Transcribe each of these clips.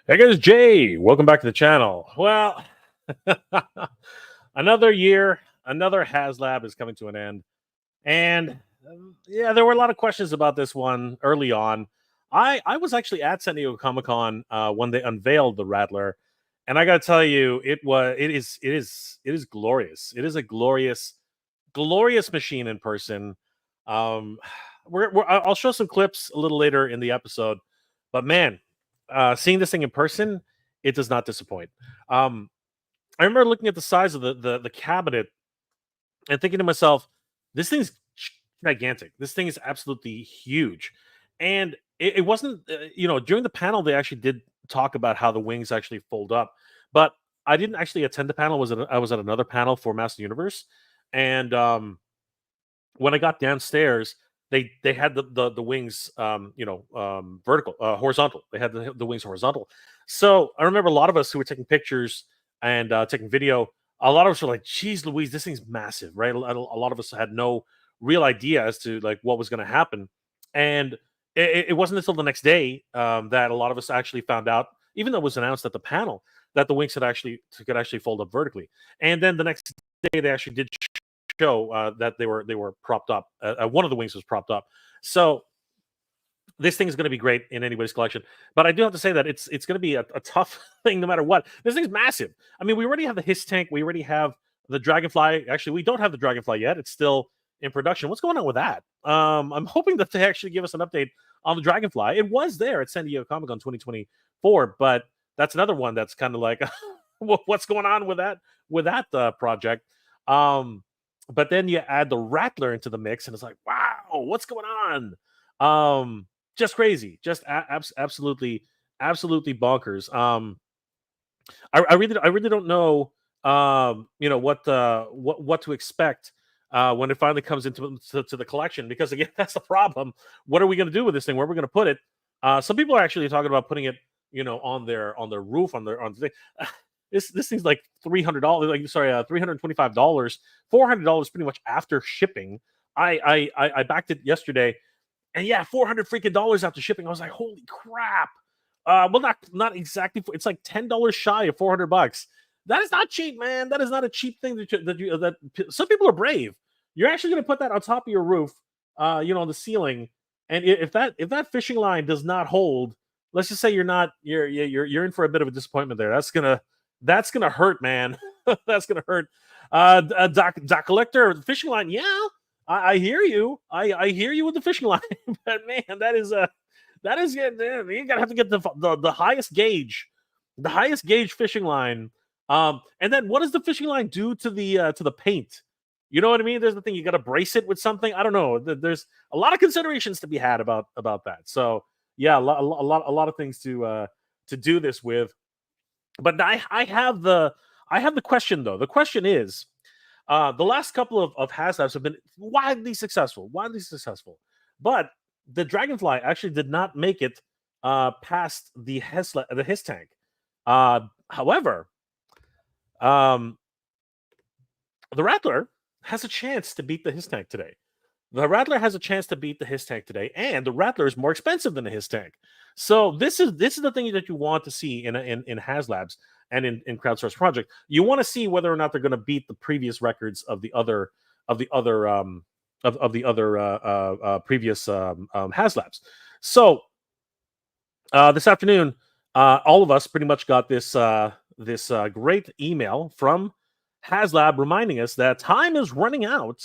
Hey guys, Jay. Welcome back to the channel. Well, another year, another Haslab is coming to an end. And yeah, there were a lot of questions about this one early on. I was actually at San Diego Comic-Con when they unveiled the Rattler, and I got to tell you, it is glorious. It is a glorious machine in person. Um, I'll show some clips a little later in the episode, but man, seeing this thing in person, it does not disappoint. Um, I remember looking at the size of the cabinet and thinking to myself, this thing's gigantic. This thing is absolutely huge. And it wasn't, during the panel, they actually did talk about how the wings actually fold up. But I didn't actually attend the panel. I was at another panel for Master Universe. And when I got downstairs, they had the wings, vertical, horizontal. They had the wings horizontal. So I remember a lot of us who were taking pictures and taking video. A lot of us were like, "Geez, Louise, this thing's massive!" Right? A lot of us had no real idea as to like what was going to happen, and it wasn't until the next day that a lot of us actually found out, even though it was announced at the panel, that the wings could actually fold up vertically. And then the next day, they actually did show that they were propped up. One of the wings was propped up. So this thing is going to be great in anybody's collection. But I do have to say that it's going to be a tough thing no matter what. This thing's massive. I mean, we already have the Hiss tank. We already have the Dragonfly. Actually, we don't have the Dragonfly yet. It's still in production. What's going on with that? I'm hoping that they actually give us an update on the Dragonfly. It was there at San Diego Comic Con 2024, but that's another one that's kind of like, what's going on with that project? But then you add the Rattler into the mix, and it's like, wow, what's going on? Just crazy, just absolutely bonkers. I really don't know, what to expect when it finally comes into to the collection, because again, that's the problem. What are we going to do with this thing? Where are we going to put it? Some people are actually talking about putting it, on their roof, on the thing. This thing's like $300, like, sorry, $325, $400 pretty much after shipping. I backed it yesterday, and yeah, $400 freaking dollars after shipping. I was like, holy crap. Well, not exactly. It's like $10 shy of $400. That is not cheap, man. That is not a cheap thing that some people are brave. You're actually going to put that on top of your roof, on the ceiling, and if that fishing line does not hold, let's just say you're in for a bit of a disappointment there. That's gonna hurt, man. That's gonna hurt. Doc Collector, the fishing line, yeah. I hear you. I hear you with the fishing line, but man, you gotta have to get the highest gauge fishing line. And then what does the fishing line do to the paint? You know what I mean? There's the thing, you got to brace it with something. I don't know. There's a lot of considerations to be had about that. So yeah, a lot of things to do this with. But I have the question though. The question is, the last couple of Haslabs have been widely successful, but the Dragonfly actually did not make it past the Hiss tank. However, um, the Rattler has a chance to beat the Hiss tank today. The Rattler has a chance to beat the Hiss tank today, and the Rattler is more expensive than the Hiss tank. So this is the thing that you want to see in Haslabs and in Crowdsource Project. You want to see whether or not they're going to beat the previous records of the other previous Haslabs. So this afternoon, all of us pretty much got this great email from Haslab reminding us that time is running out.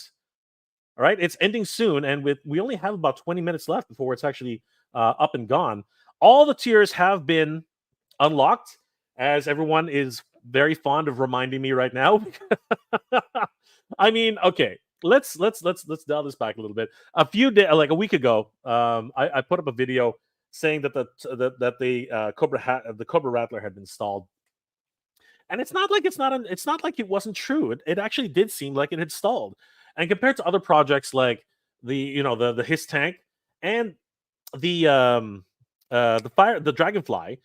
All right, it's ending soon, and we only have about 20 minutes left before it's actually up and gone. All the tiers have been unlocked, as everyone is very fond of reminding me right now. I mean, okay, let's dial this back a little bit. A few days, like a week ago, I put up a video saying that the Cobra Rattler had been stalled, and it's not like it wasn't true. It actually did seem like it had stalled. And compared to other projects like the Hiss tank and the Dragonfly,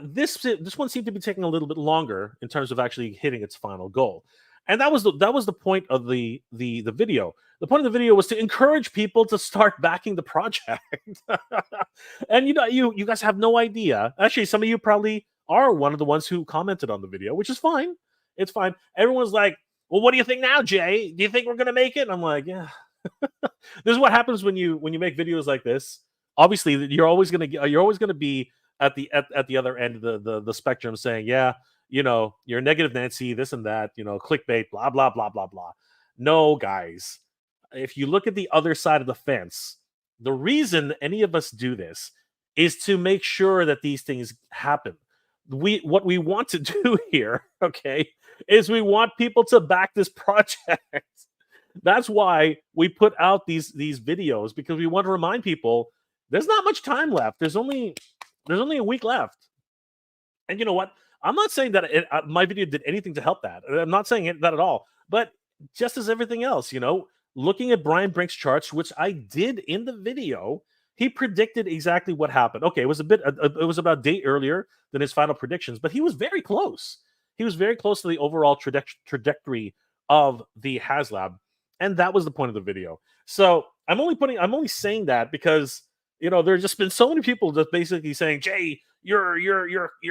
this one seemed to be taking a little bit longer in terms of actually hitting its final goal. And that was the point of the video. The point of the video was to encourage people to start backing the project. And you guys have no idea. Actually, some of you probably are one of the ones who commented on the video, which is fine. It's fine. Everyone's like, "Well, what do you think now, Jay? Do you think we're gonna make it?" And I'm like, "Yeah." This is what happens when you make videos like this. Obviously, you're always gonna be at the other end of the spectrum, saying, "Yeah, you're negative Nancy, this and that, clickbait, blah blah blah blah blah." No, guys, if you look at the other side of the fence, the reason any of us do this is to make sure that these things happen. What we want to do here, okay, is we want people to back this project. That's why we put out these videos, because we want to remind people there's not much time left. There's only a week left. And you know what? I'm not saying that my video did anything to help that. I'm not saying that at all. But just as everything else, looking at Brian Brink's charts, which I did in the video, he predicted exactly what happened. Okay, it was about a day earlier than his final predictions, but he was very close. He was very close to the overall trajectory of the Haslab, and that was the point of the video. So I'm only saying that because there's just been so many people just basically saying, Jay, you're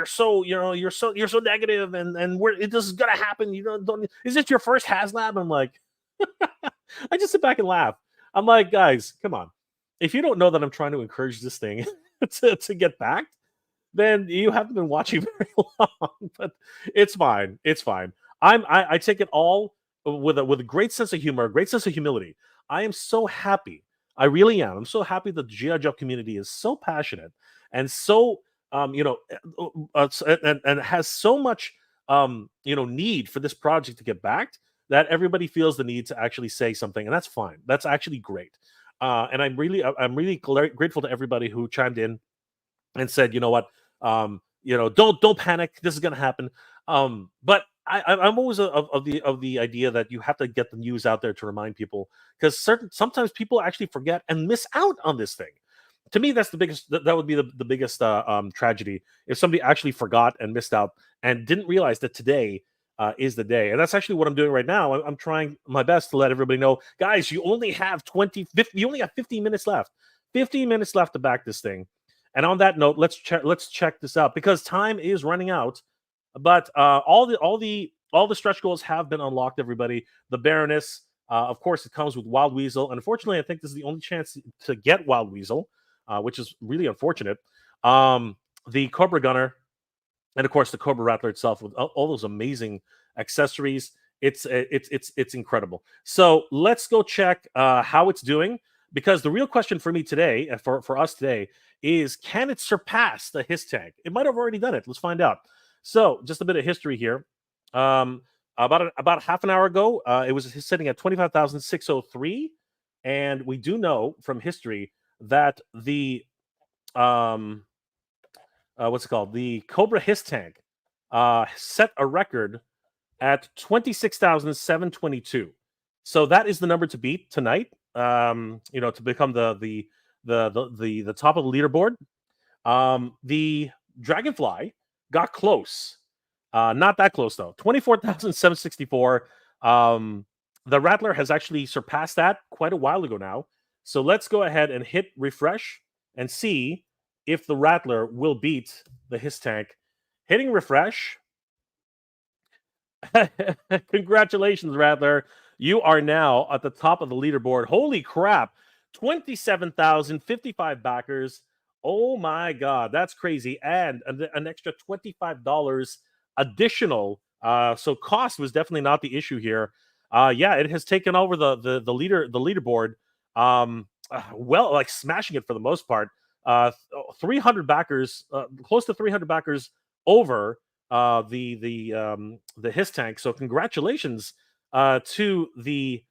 so you're so negative, and this is gonna happen. Don't is this your first Haslab? I'm like, I just sit back and laugh. I'm like, guys, come on. If you don't know that I'm trying to encourage this thing to get backed, then you haven't been watching very long. But it's fine. It's fine. I take it all with a great sense of humor, a great sense of humility. I am so happy. I really am. I'm so happy that the GI Job community is so passionate and so and has so much need for this project to get backed, that everybody feels the need to actually say something, and that's fine. That's actually great. And I'm really grateful to everybody who chimed in and said, you know what, don't panic. This is going to happen. But I'm always of the idea that you have to get the news out there to remind people, because sometimes people actually forget and miss out on this thing. To me, that's the biggest. That would be the biggest tragedy, if somebody actually forgot and missed out and didn't realize that today is the day. And that's actually what I'm doing right now. I'm trying my best to let everybody know, guys, you only have 15 minutes left. 15 minutes left to back this thing. And on that note, let's check this out, because time is running out. But all the stretch goals have been unlocked. Everybody, the Baroness, of course, it comes with Wild Weasel, and unfortunately, I think this is the only chance to get Wild Weasel, which is really unfortunate. The Cobra Gunner, and of course, the Cobra Rattler itself with all those amazing accessories. It's incredible. So let's go check how it's doing, because the real question for me today, for us today, is, can it surpass the Hiss tank? It might have already done it. Let's find out. So, just a bit of history here. About half an hour ago, it was sitting at 25,603, and we do know from history that the what's it called? The Cobra Hiss tank set a record at 26,722. So that is the number to beat tonight. To become the top of the leaderboard. The Dragonfly got close. Not that close though. 24,764. The Rattler has actually surpassed that quite a while ago now. So let's go ahead and hit refresh and see if the Rattler will beat the Hiss tank. Hitting refresh. Congratulations, Rattler. You are now at the top of the leaderboard. Holy crap. 27,055 backers. Oh my God, that's crazy. And an extra $25 additional. So cost was definitely not the issue here. Yeah, it has taken over the leaderboard. Well, like smashing it for the most part. 300 backers, close to 300 backers over the Hiss tank. So congratulations to the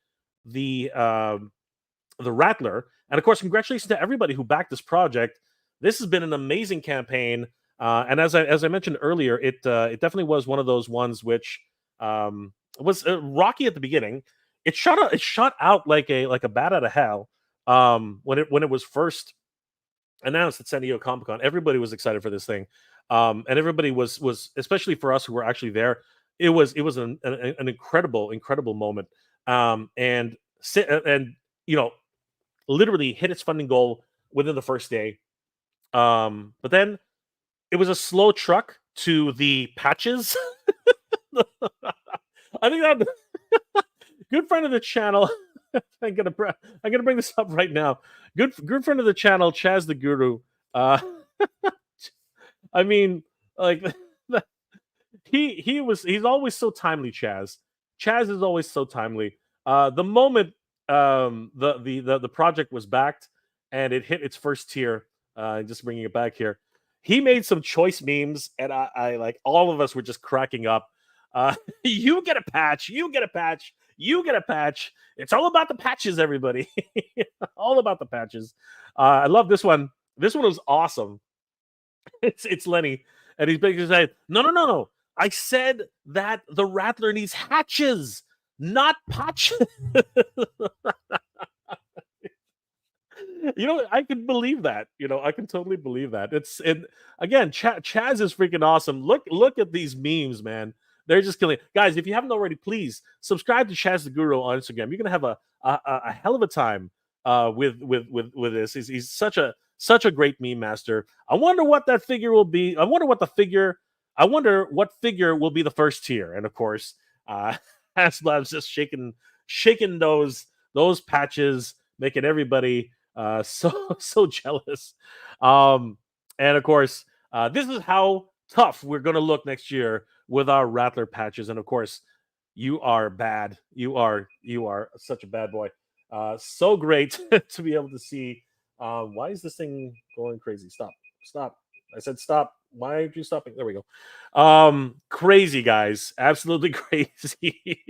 Rattler, and of course, congratulations to everybody who backed this project. This has been an amazing campaign, and as I mentioned earlier, it definitely was one of those ones which was rocky at the beginning. It shot out like a bat out of hell when it was first announced at San Diego Comic-Con. Everybody was excited for this thing, and everybody was especially for us who were actually there. it was an incredible moment. And you know, literally hit its funding goal within the first day. But then it was a slow truck to the patches. I think that good friend of the channel. I'm gonna bring this up right now. Good friend of the channel, Chaz the Guru. I mean, like he's always so timely. Chaz is always so timely. The moment the project was backed and it hit its first tier, just bringing it back here, he made some choice memes, and I like all of us were just cracking up. You get a patch, you get a patch, you get a patch. It's all about the patches, everybody. All about the patches. I love this one. This one was awesome. It's Lenny, and he's basically saying, no. I said that the Rattler needs hatches, not patches. I can believe that. I can totally believe that. Again, Chaz is freaking awesome. Look at these memes, man. They're just killing. Guys, if you haven't already, please subscribe to Chaz the Guru on Instagram. You're gonna have a hell of a time with this. He's such a great meme master. I wonder what that figure will be. I wonder what figure will be the first tier. And of course, Haslab's just shaking those patches, making everybody so jealous. And of course, this is how tough we're gonna look next year with our Rattler patches. And of course, you are bad. You are such a bad boy. So great to be able to see. Why is this thing going crazy? Stop. I said stop. Why aren't you stopping? There we go. Crazy, guys. Absolutely crazy.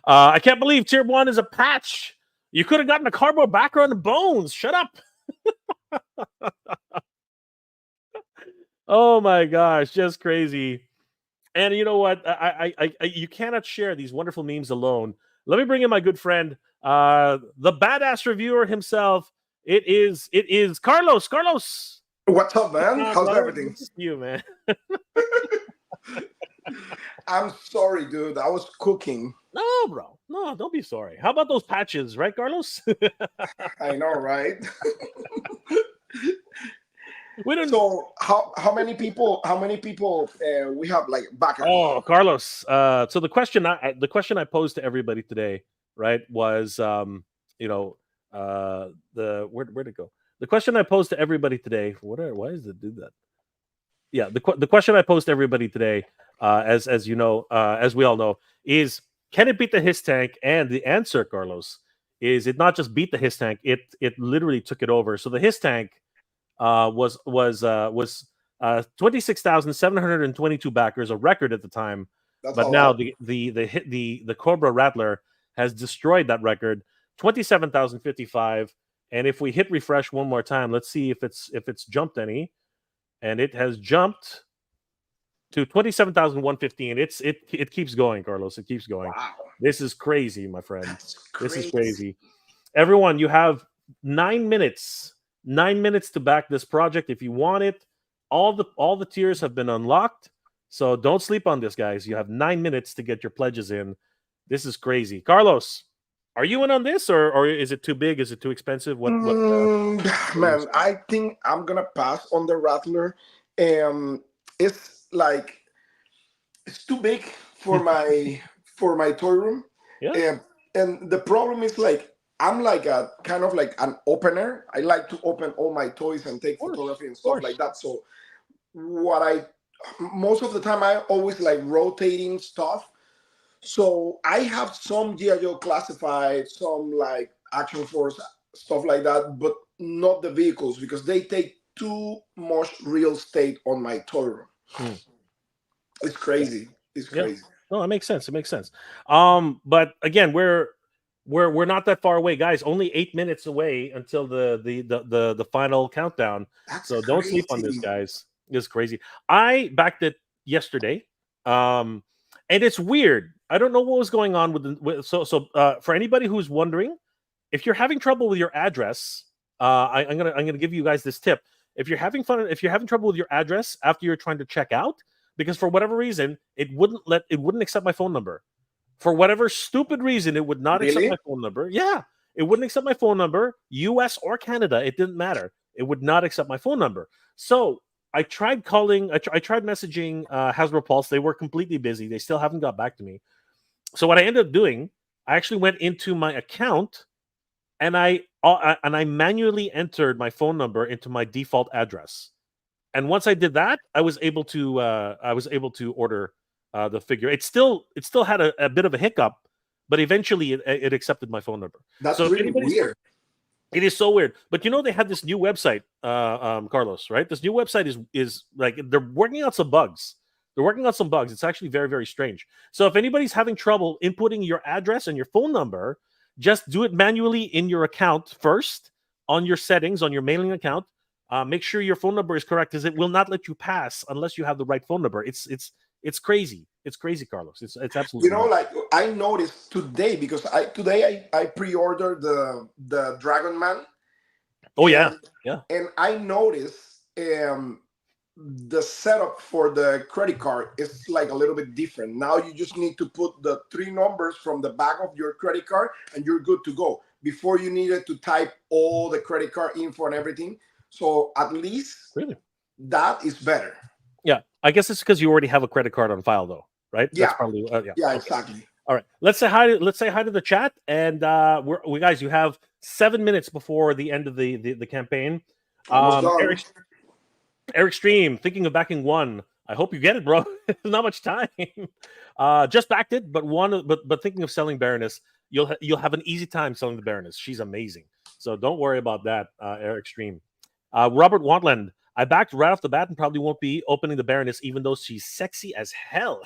I can't believe tier 1 is a patch. You could have gotten a cardboard background and bones. Shut up. Oh my gosh, just crazy. And you know what? You cannot share these wonderful memes alone. Let me bring in my good friend, the badass reviewer himself. It is Carlos. Carlos, what's up, man? How's everything? You, man. I'm sorry, dude. I was cooking. No, bro. No, don't be sorry. How about those patches, right, Carlos? I know, right? So how many people we have like back? Oh, Carlos. So the question I posed to everybody today, right, was where'd it go? The question I posed to everybody today. Why does it do that? Yeah, the question I posed to everybody today, as we all know, is can it beat the His Tank? And the answer, Carlos, is it not just beat the His Tank, it literally took it over. So the His Tank was 26,722 backers, a record at the time. But now the Cobra Rattler has destroyed that record, 27,055. And if we hit refresh one more time, let's see if it's jumped any. And it has jumped to 27,115. It keeps going, Carlos. It keeps going. Wow. This is crazy, my friend. This is crazy. Everyone, you have 9 minutes. 9 minutes to back this project if you want it. All the tiers have been unlocked, so don't sleep on this, guys. You have 9 minutes to get your pledges in. This is crazy. Carlos, are you in on this, or is it too big? Is it too expensive? Man, I think I'm gonna pass on the Rattler. It's too big for my toy room. Yeah. And the problem is I'm like a kind of like an opener. I like to open all my toys and take photography and stuff like that. So most of the time I always like rotating stuff. So I have some G.I. Joe classified, some like Action Force, stuff like that, but not the vehicles because they take too much real estate on my toy room. It's crazy. It's crazy. No, it makes sense. It makes sense. But again, we're not that far away, guys. Only 8 minutes away until the final countdown. So don't sleep on this, guys. It's crazy. I backed it yesterday, and it's weird. I don't know what was going on for anybody who's wondering, if you're having trouble with your address, I'm gonna give you guys this tip. If you're having trouble with your address after you're trying to check out, because for whatever reason it wouldn't accept my phone number. For whatever stupid reason, it would not accept Really? my phone number. Yeah, it wouldn't accept my phone number, US or Canada. It didn't matter. It would not accept my phone number. So I tried calling, I tried messaging Hasbro Pulse. They were completely busy. They still haven't got back to me. So what I ended up doing, I actually went into my account and I manually entered my phone number into my default address. And once I did that, I was able to order the figure. It still had a bit of a hiccup, but eventually it accepted my phone number. That's So if really anybody's weird. it is so weird. But you know, they have this new website, Carlos, right? This new website is like they're working out some bugs. They're working on some bugs. It's actually very, very strange. So if anybody's having trouble inputting your address and your phone number, just do it manually in your account first on your settings on your mailing account. Make sure your phone number is correct, because it will not let you pass unless you have the right phone number. It's crazy. It's crazy, Carlos. It's absolutely. You know, like I noticed today, because I pre-ordered the Dragon Man. Oh yeah, yeah. And I noticed the setup for the credit card is like a little bit different. Now you just need to put the 3 numbers from the back of your credit card and you're good to go. Before you needed to type all the credit card info and everything. So at least Really, that is better. Yeah, I guess it's because you already have a credit card on file, though, right? Yeah, that's probably yeah. Yeah, Okay. exactly. All right, let's say hi to the chat, and we guys, you have 7 minutes before the end of the campaign. Almost done. Eric Stream, thinking of backing one. I hope you get it, bro. Not much time. Just backed it, but thinking of selling Baroness. You'll have an easy time selling the Baroness. She's amazing. So don't worry about that, Eric Stream. Robert Wantland, I backed right off the bat and probably won't be opening the Baroness, even though she's sexy as hell.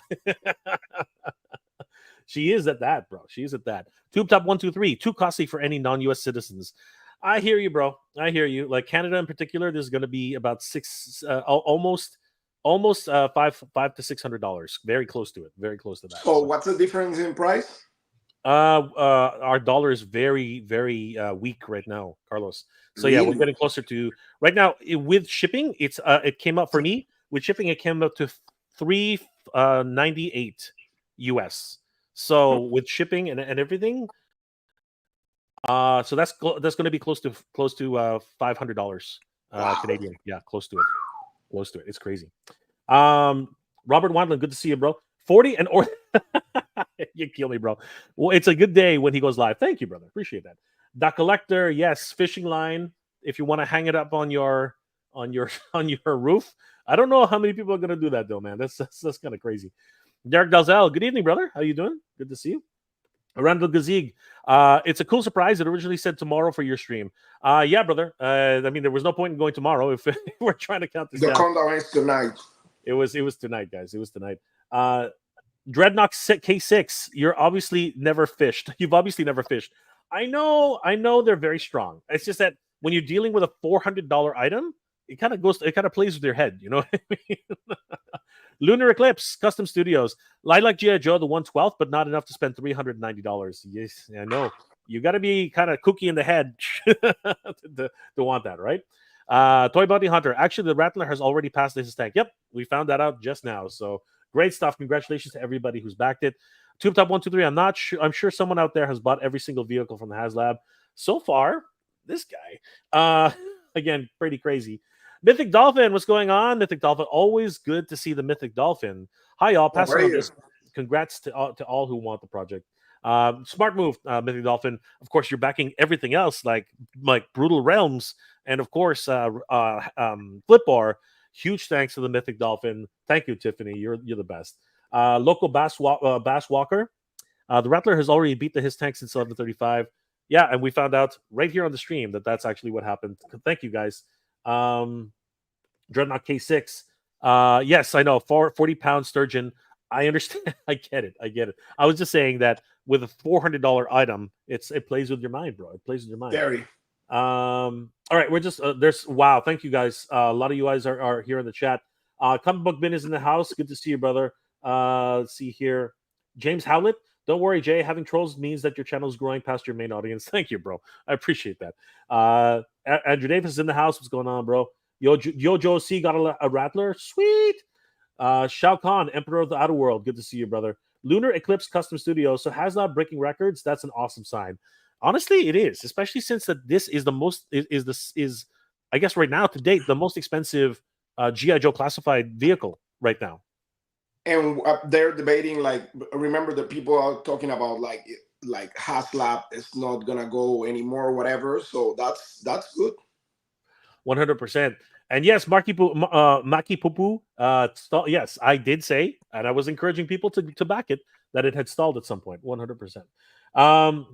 She is at that, bro. She is at that. Tube Top 123, too costly for any non-US citizens. I hear you, bro. I hear you. Like Canada in particular, there's going to be about almost $500 to $600. Very close to it. Very close to that. So what's the difference in price? Our dollar is very, very weak right now, Carlos. So yeah, we're getting closer to right now with shipping. It came up for me with shipping. It came up to $398 US. So with shipping and everything, so that's going to be close to $500 Canadian. Yeah, close to it. It's crazy. Robert Wandlin, good to see you, bro. 40 and or you kill me, bro. Well, it's a good day when he goes live. Thank you, brother. Appreciate that. The Collector, yes, fishing line. If you want to hang it up on your roof. I don't know how many people are going to do that though, man. That's kind of crazy. Derek Dalzell, good evening, brother. How you doing? Good to see you. Randall Gazig, it's a cool surprise. It originally said tomorrow for your stream. Yeah, brother. I mean, there was no point in going tomorrow if we're trying to count this down. The countdown is tonight. It was tonight, guys. It was tonight. Dreadnought K6, you're obviously never fished. You've obviously never fished. I know they're very strong. It's just that when you're dealing with a $400 item, it kind of plays with your head, you know what I mean? Lunar Eclipse Custom Studios. I like G.I. Joe the 112th, but not enough to spend $390. Yes, I know. You got to be kind of kooky in the head to want that, right? Toy Bounty Hunter. Actually, the Rattler has already passed his tank. Yep, we found that out just now. So great stuff. Congratulations to everybody who's backed it. Tube Top 123. I'm not sure. I'm sure someone out there has bought every single vehicle from the Haslab. So far, this guy. Again, pretty crazy. Mythic Dolphin, what's going on? Mythic Dolphin, always good to see the Mythic Dolphin. Hi, y'all. Pass on this. Congrats to all who want the project. Smart move, Mythic Dolphin. Of course, you're backing everything else, like Brutal Realms, and of course, Flip Bar. Huge thanks to the Mythic Dolphin. Thank you, Tiffany. You're the best. Local Bass Walker. The Rattler has already beat his tank since 11:35. Yeah, and we found out right here on the stream that that's actually what happened. Thank you, guys. Dreadnought K6. Yes, I know. 40-pound sturgeon. I understand. I get it. I was just saying that with a $400 item, it plays with your mind, bro. It plays with your mind. Very. All right, we're just there's wow. Thank you guys. A lot of you guys are here in the chat. Comic Book Bin is in the house. Good to see you, brother. Let's see here. James Howlett. Don't worry, Jay. Having trolls means that your channel is growing past your main audience. Thank you, bro. I appreciate that. Andrew Davis is in the house. What's going on, bro? Yo Joe C got a Rattler. Sweet. Shao Kahn, Emperor of the Outer World. Good to see you, brother. Lunar Eclipse Custom Studio. So Haslab breaking records. That's an awesome sign. Honestly, it is, especially since that this is the most is I guess right now to date the most expensive GI Joe classified vehicle right now. And they're debating, like, remember the people are talking about like Haslab is not gonna go anymore, whatever. So that's good. 100%. And yes, Maki Pupu, yes, I did say, and I was encouraging people to back it, that it had stalled at some point. 100%.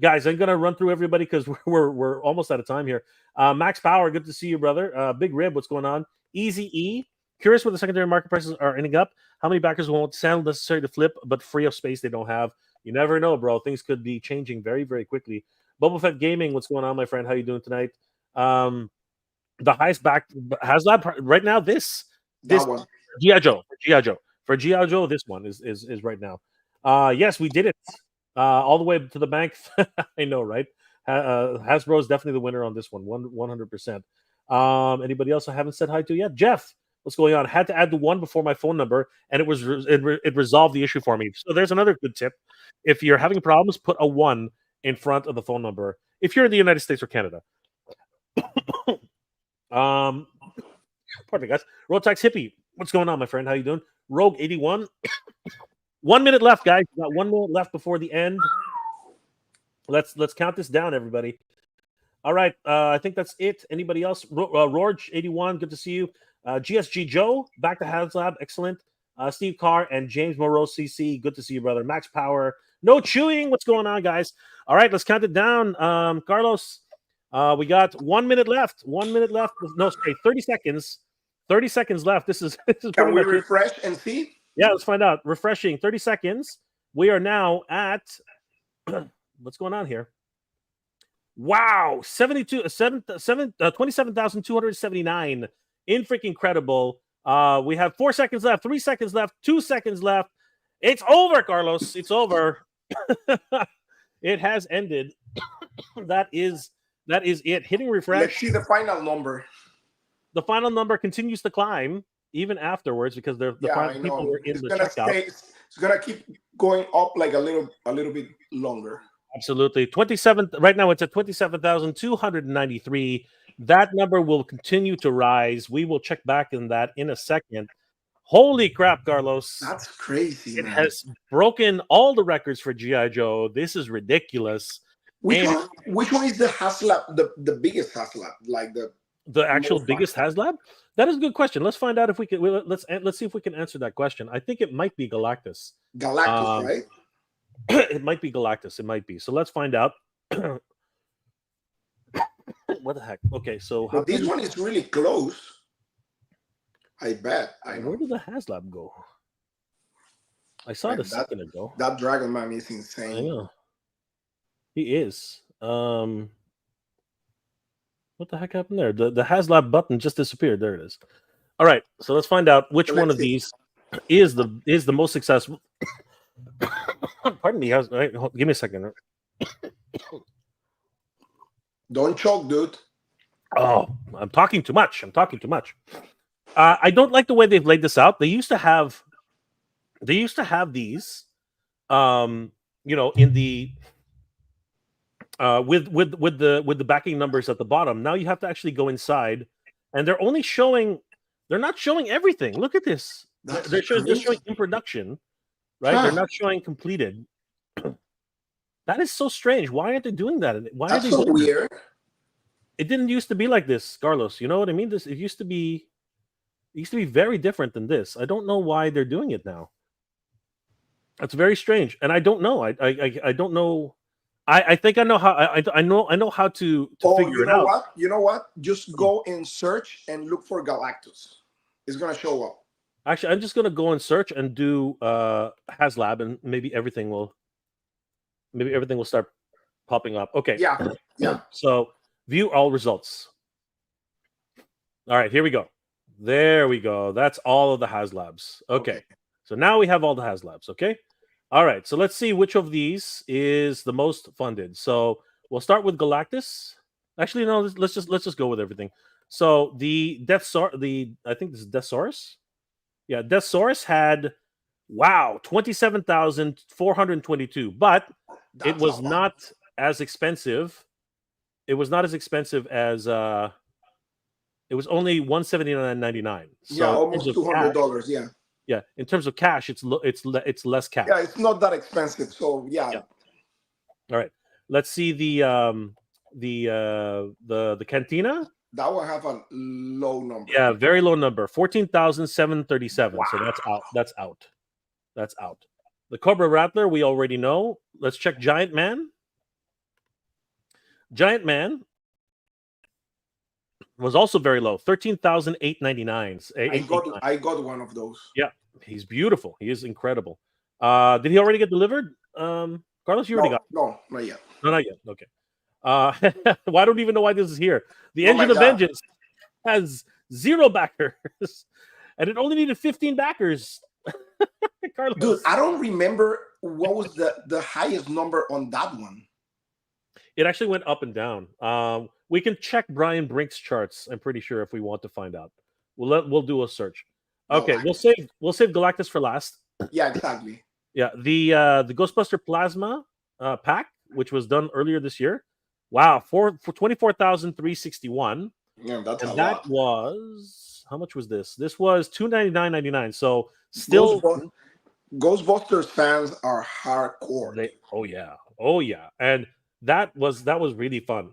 Guys, I'm gonna run through everybody because we're almost out of time here. Max Power, good to see you, brother. Big Rib, what's going on? Easy E, curious what the secondary market prices are ending up. How many backers won't sound necessary to flip, but free of space they don't have? You never know, bro. Things could be changing very, very quickly. Boba Fett Gaming, what's going on, my friend? How you doing tonight? The highest back Haslab right now. This one. GI Joe for GI Joe. This one is right now. Yes, we did it all the way to the bank. I know, right? Hasbro is definitely the winner on this one. 100%. Anybody else I haven't said hi to yet? Jeff, what's going on? Had to add the 1 before my phone number, and it resolved the issue for me. So there's another good tip. If you're having problems, put a 1 in front of the phone number. If you're in the United States or Canada. Pardon me, guys. Rotax Hippie, what's going on, my friend? How you doing? Rogue 81. 1 minute left, guys. We got 1 minute left before the end. Let's count this down, everybody. All right, I think that's it. Anybody else? Rorge 81, good to see you. GSG Joe, back to Haslab, excellent. Steve Carr and James Moreau CC, good to see you, brother. Max Power, no chewing. What's going on, guys? All right, let's count it down. Carlos. We got 1 minute left. 1 minute left. No, sorry, 30 seconds. 30 seconds left. This is Can we refresh and see? Yeah, let's find out. Refreshing. 30 seconds. We are now at what's going on here? Wow, 27,279. In freaking incredible. We have 4 seconds left, 3 seconds left, 2 seconds left. It's over, Carlos. It's over. It has ended. That is it. Hitting refresh. Let's see the final number. The final number continues to climb even afterwards because the final people were in the checkout. It's gonna keep going up like a little bit longer. Absolutely. 27 right now it's at 27,293. That number will continue to rise. We will check back in that in a second. Holy crap, Carlos. That's crazy. It has broken all the records for GI Joe. This is ridiculous. Which one is the Haslab, the biggest Haslab, like the actual biggest Haslab? That is a good question. Let's find out if we can. Let's see if we can answer that question. I think it might be Galactus. Galactus, right? It might be Galactus. It might be. So let's find out. What the heck? Okay, so this one is really close. I bet. Where did the Haslab go? I saw it a second ago. That Dragon Man is insane. I know. He is. What the heck happened there? The Haslab button just disappeared. There it is. All right, so let's find out which one of these is the most successful. Pardon me. Give me a second. Don't choke, dude. Oh, I'm talking too much. I don't like the way they've laid this out. They used to have these, in the with the backing numbers at the bottom. Now you have to actually go inside, and they're not showing everything. Look at this. They're showing in production, right? They're not showing completed. That is so strange. Why aren't they doing that? Why That's so weird. It didn't used to be like this, Carlos. You know what I mean? It used to be very different than this. I don't know why they're doing it now. That's very strange, and I don't know. I don't know. I think I know how. I know how to figure it out. You know what? Just go and search and look for Galactus. It's gonna show up. Actually, I'm just gonna go and search and do Haslab, and maybe everything will start popping up. Okay. Yeah. So view all results. All right, here we go. There we go. That's all of the Haslabs. Okay. So now we have all the Haslabs. Okay. All right. So let's see which of these is the most funded. So we'll start with Galactus. Actually, no. Let's just go with everything. So the I think this is Deathsaurus. Yeah, Deathsaurus had 27,422, but it That's a was lot. not as expensive. It was not as expensive as it was only $179.99. Yeah, So in terms almost of cash, $200. Yeah. yeah, in terms of cash, it's less cash. Yeah, it's not that expensive. So yeah. Yeah. All right. Let's see the cantina. That will have a low number. Yeah, very low number. 14,737. So that's out. That's out. That's out. The Cobra Rattler, we already know. Let's check Giant Man. Giant Man was also very low. 13,899. I got one of those. Yeah, he's beautiful. He is incredible. Did he already get delivered? Carlos, you already got it. No, not yet. No, not yet. Okay. Well, I don't even know why this is here. The Oh Engine my of God. Vengeance has 0 backers, and it only needed 15 backers. Carlos. Dude, I don't remember what was the highest number on that one. It actually went up and down. We can check Brian Brink's charts. I'm pretty sure if we want to find out, we'll do a search. Okay, we'll save Galactus for last. Yeah, exactly. Yeah, the Ghostbuster Plasma pack, which was done earlier this year. Wow, for 24,361. Yeah, that's And a that lot. was, how much was this? This was $299.99. So still, Ghostbusters fans are hardcore. oh yeah, and that was really fun.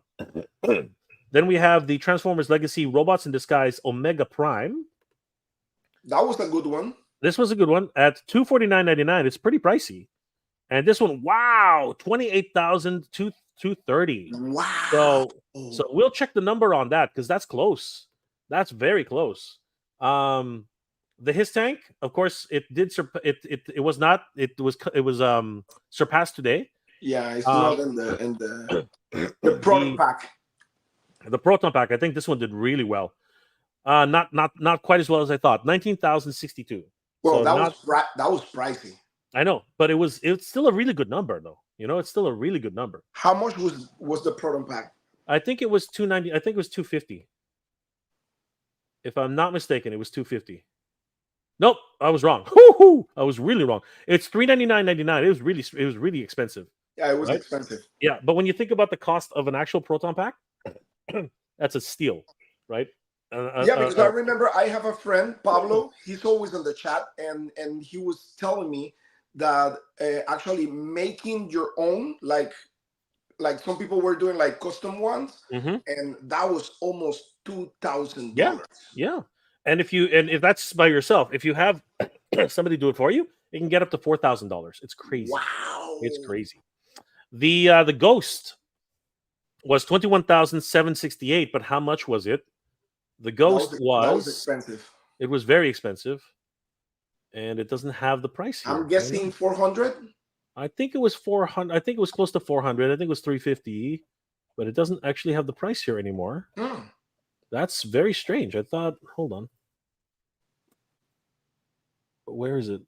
Then we have the Transformers Legacy Robots in Disguise Omega Prime. That was a good one. This was a good one at $249.99. It's pretty pricey. And this one, wow, 28,230. Wow. So we'll check the number on that because that's close. That's very close. The His Tank, of course, it did it was not it was surpassed today. Yeah, it's not in the Proton pack. The Proton pack, I think this one did really well. Not quite as well as I thought. 19,062. Well, so that was pricey. I know, but it's still a really good number though. You know, it's still a really good number. How much was the Proton pack? I think it was 290. I think it was 250. If I'm not mistaken, it was 250. Nope, I was wrong. I was really wrong. It's $399.99. It was really expensive. Yeah, it was expensive. Yeah, but when you think about the cost of an actual Proton pack, that's a steal, right? Yeah, because I remember I have a friend, Pablo. He's always in the chat, and he was telling me that actually making your own, like some people were doing like custom ones, and that was almost $2,000. Yeah. And if that's by yourself, if you have somebody do it for you, it can get up to $4,000. It's crazy. Wow, it's crazy. The Ghost was 21,768, but how much was it? The Ghost that was expensive. It was very expensive, and it doesn't have the price here. I'm guessing 400. I think it was 400. I think it was close to 400. I think it was 350, but it doesn't actually have the price here anymore. That's very strange. I thought, hold on. Where is it?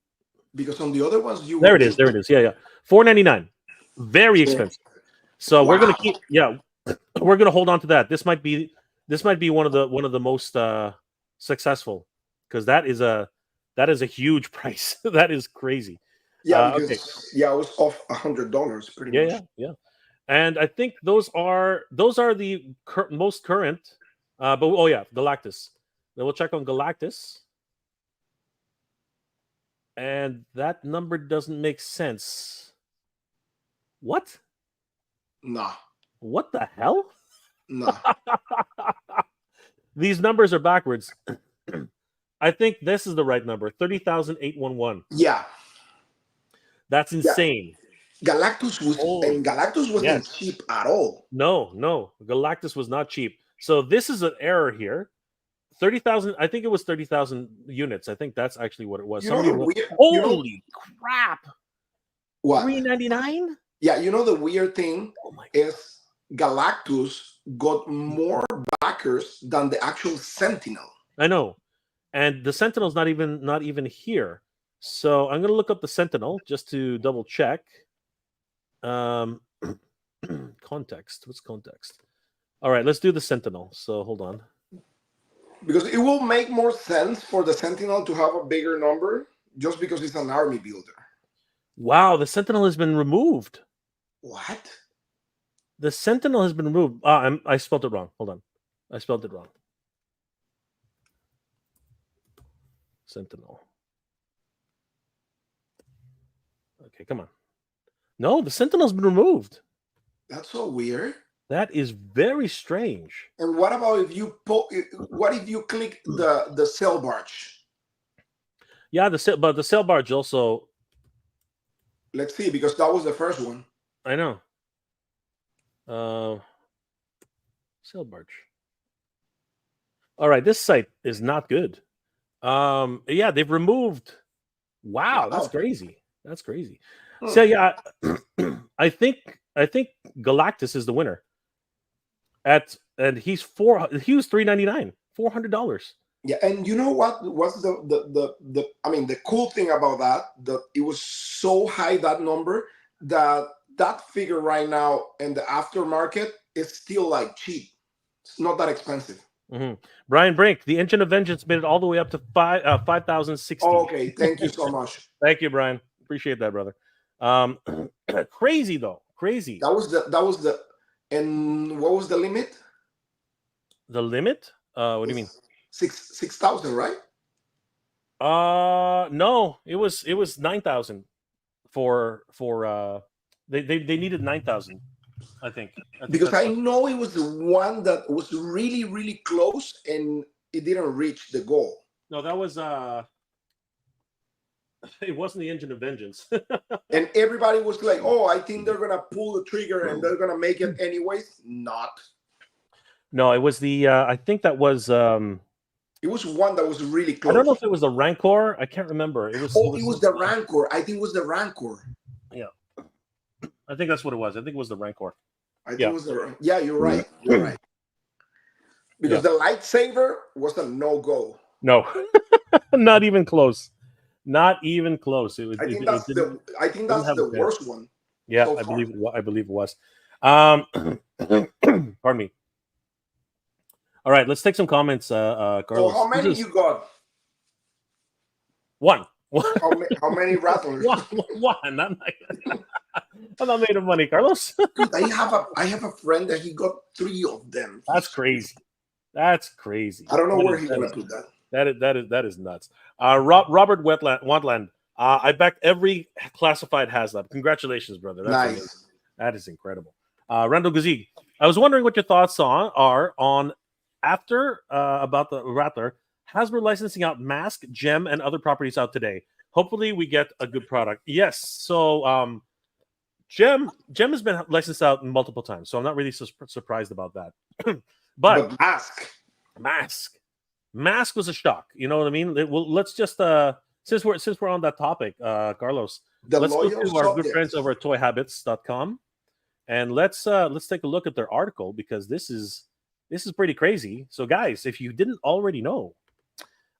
Because on the other ones, there it is. There it is. Yeah. $499. Very expensive. So we're gonna keep. Yeah, we're gonna hold on to that. This might be one of the most successful because that is a huge price. That is crazy. Yeah, because it was off $100 pretty much. Yeah. And I think those are the most current. But Galactus. Then we'll check on Galactus. And that number doesn't make sense. What? Nah. What the hell? Nah. These numbers are backwards. I think this is the right number. 30,811. Yeah. That's insane. Yeah. Galactus wasn't cheap at all. No. Galactus was not cheap. So this is an error here. 30,000. I think it was 30,000 units. I think that's actually what it was. Holy crap! What? $399? Yeah, the weird thing is Galactus got more backers than the actual Sentinel. I know, and the Sentinel's not even here. So I'm gonna look up the Sentinel just to double check. Context. What's context? All right, let's do the Sentinel. So hold on. Because it will make more sense for the Sentinel to have a bigger number just because it's an army builder. Wow, the Sentinel has been removed. What? The Sentinel has been removed. I spelled it wrong. Hold on. I spelled it wrong. Sentinel. Okay, come on. No, the Sentinel's been removed. That's so weird. That is very strange. And what about if you what if you click the sail barge? Yeah, but the sail barge also. Let's see, because that was the first one. I know. Sail barge. All right, this site is not good. Yeah, they've removed. Wow, that's crazy. That's crazy. So yeah, I think Galactus is the winner. And he was $399, $400. Yeah, and you know what? What's the cool thing about that it was so high, that number, that figure right now in the aftermarket is still like cheap. It's not that expensive. Mm-hmm. Brian Brink, the Engine of Vengeance made it all the way up to 5,060. Oh, okay, thank you so much. Thank you, Brian. Appreciate that, brother. Crazy though, crazy. That was the and what was the limit? The limit? What do you mean? 6,000, right? No, it was 9,000 for they needed 9,000, I think. Because I know it was the one that was really, really close and it didn't reach the goal. No, that was it wasn't the Engine of Vengeance. And everybody was like, oh, I think they're gonna pull the trigger and they're gonna make it anyways. Not. No, it was the I think that was it was one that was really close. I don't know if it was the Rancor. I can't remember. It was the Rancor. I think it was the Rancor. Yeah. I think that's what it was. I think it was the Rancor. I think it was yeah, you're right. You're right. Because the lightsaber was a no-go. No. Not even close. Not even close. It was. I think that's the worst one. Yeah, so I believe it was. Pardon me. All right, let's take some comments, Carlos. So how many you got? One. How many Rattlers? One. I'm not made of money, Carlos. Dude, I have a friend that he got 3 of them. That's crazy. That's crazy. I don't know where he's gonna put that. That is nuts. Robert Wantland. I backed every classified Haslab. Congratulations, brother. That's nice. Amazing. That is incredible. Randall Gazig. I was wondering what your thoughts are on after about the Rattler. Hasbro licensing out Mask, Gem, and other properties out today. Hopefully, we get a good product. Yes. So, Gem has been licensed out multiple times, so I'm not really surprised about that. but Mask was a shock. You know what I mean? Let's just since we're on that topic, Carlos, let's go to our good friends over at toyhabits.com and let's take a look at their article, because this is pretty crazy. So guys, if you didn't already know,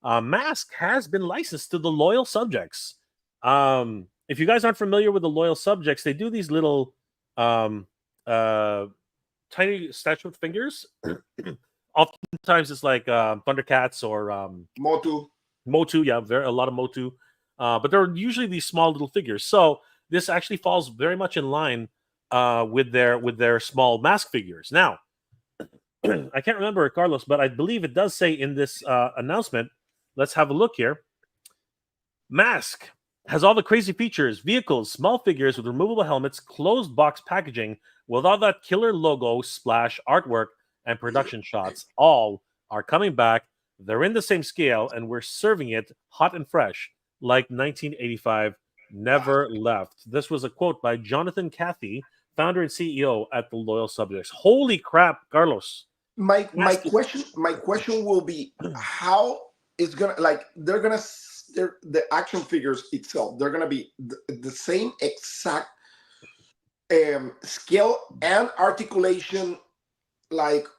Mask has been licensed to the Loyal Subjects. If you guys aren't familiar with the Loyal Subjects, they do these little tiny statuette figures. Oftentimes it's like Thundercats or Motu, yeah, a lot of Motu. But they're usually these small little figures. So this actually falls very much in line with their small Mask figures. Now, I can't remember, Carlos, but I believe it does say in this announcement. Let's have a look here. Mask has all the crazy features, vehicles, small figures with removable helmets, closed box packaging, with all that killer logo, splash, artwork, and production shots. All are coming back. They're in the same scale, and we're serving it hot and fresh, like 1985 never left. This was a quote by Jonathan Cathy, founder and CEO at the Loyal Subjects. Holy crap, Carlos! My question will be, how is gonna the action figures itself? They're gonna be the same exact scale and articulation,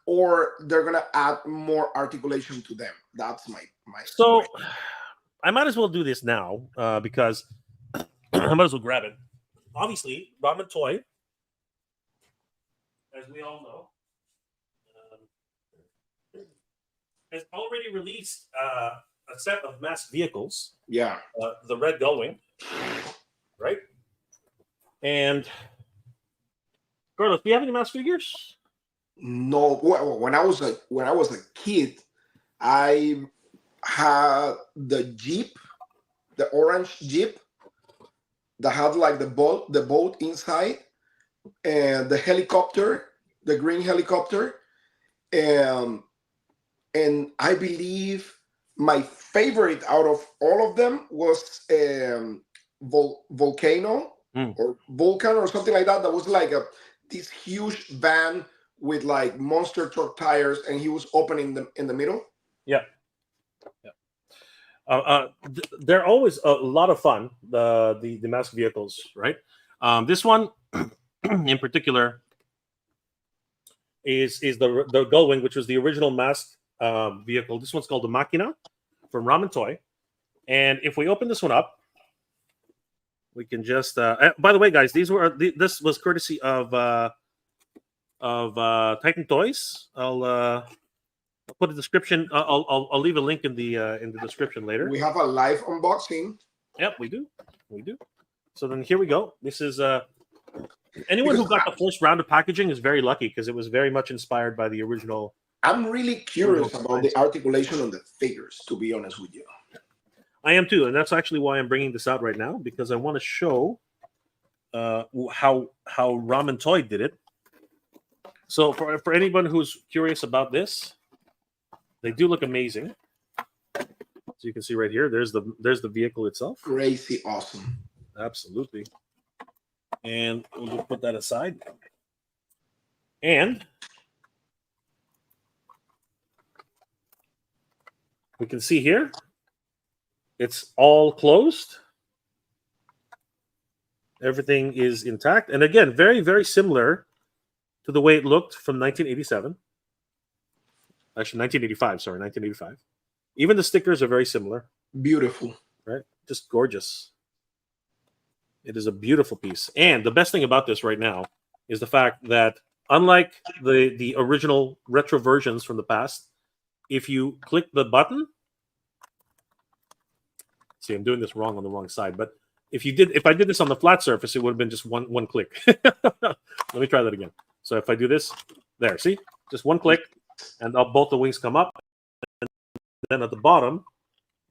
or they're gonna add more articulation to them. That's my so question. I might as well do this now because I might as well grab it. Obviously, Ramen Toy, as we all know, has already released a set of masked vehicles. Yeah. The red Gullwing, right? And Carlos, do you have any masked figures? No, well, when I was a kid, I had the Jeep, the orange Jeep that had like the boat inside, and the helicopter, the green helicopter, and I believe my favorite out of all of them was Volcano or Vulcan or something like that. That was like this huge van with like monster truck tires, and he was opening them in the middle. Yeah. They're always a lot of fun. The masked vehicles, right? This one in particular is the Gullwing, which was the original masked vehicle. This one's called the Machina from Ramen Toy. And if we open this one up, we can just. By the way, guys, this was courtesy of Titan Toys. I'll put a description. I'll leave a link in the description later. We have a live unboxing. Yep, we do. So then here we go. This is anyone who got the first round of packaging is very lucky because it was very much inspired by the original. I'm really curious about the articulation on the figures, to be honest with you. I am too, and that's actually why I'm bringing this out right now, because I want to show how Ramen Toy did it. So for anyone who's curious about this, they do look amazing. So you can see right here, there's the vehicle itself. Crazy awesome. Absolutely. And we'll just put that aside. And we can see here, it's all closed. Everything is intact. And again, very, very similar to the way it looked from 1987. Actually, 1985. Sorry, 1985. Even the stickers are very similar. Beautiful. Right? Just gorgeous. It is a beautiful piece. And the best thing about this right now is the fact that unlike the original retro versions from the past, if you click the button, see, I'm doing this wrong on the wrong side, but if I did this on the flat surface, it would have been just one click. Let me try that again. So if I do this, there, see, just one click, and both the wings come up. And then at the bottom,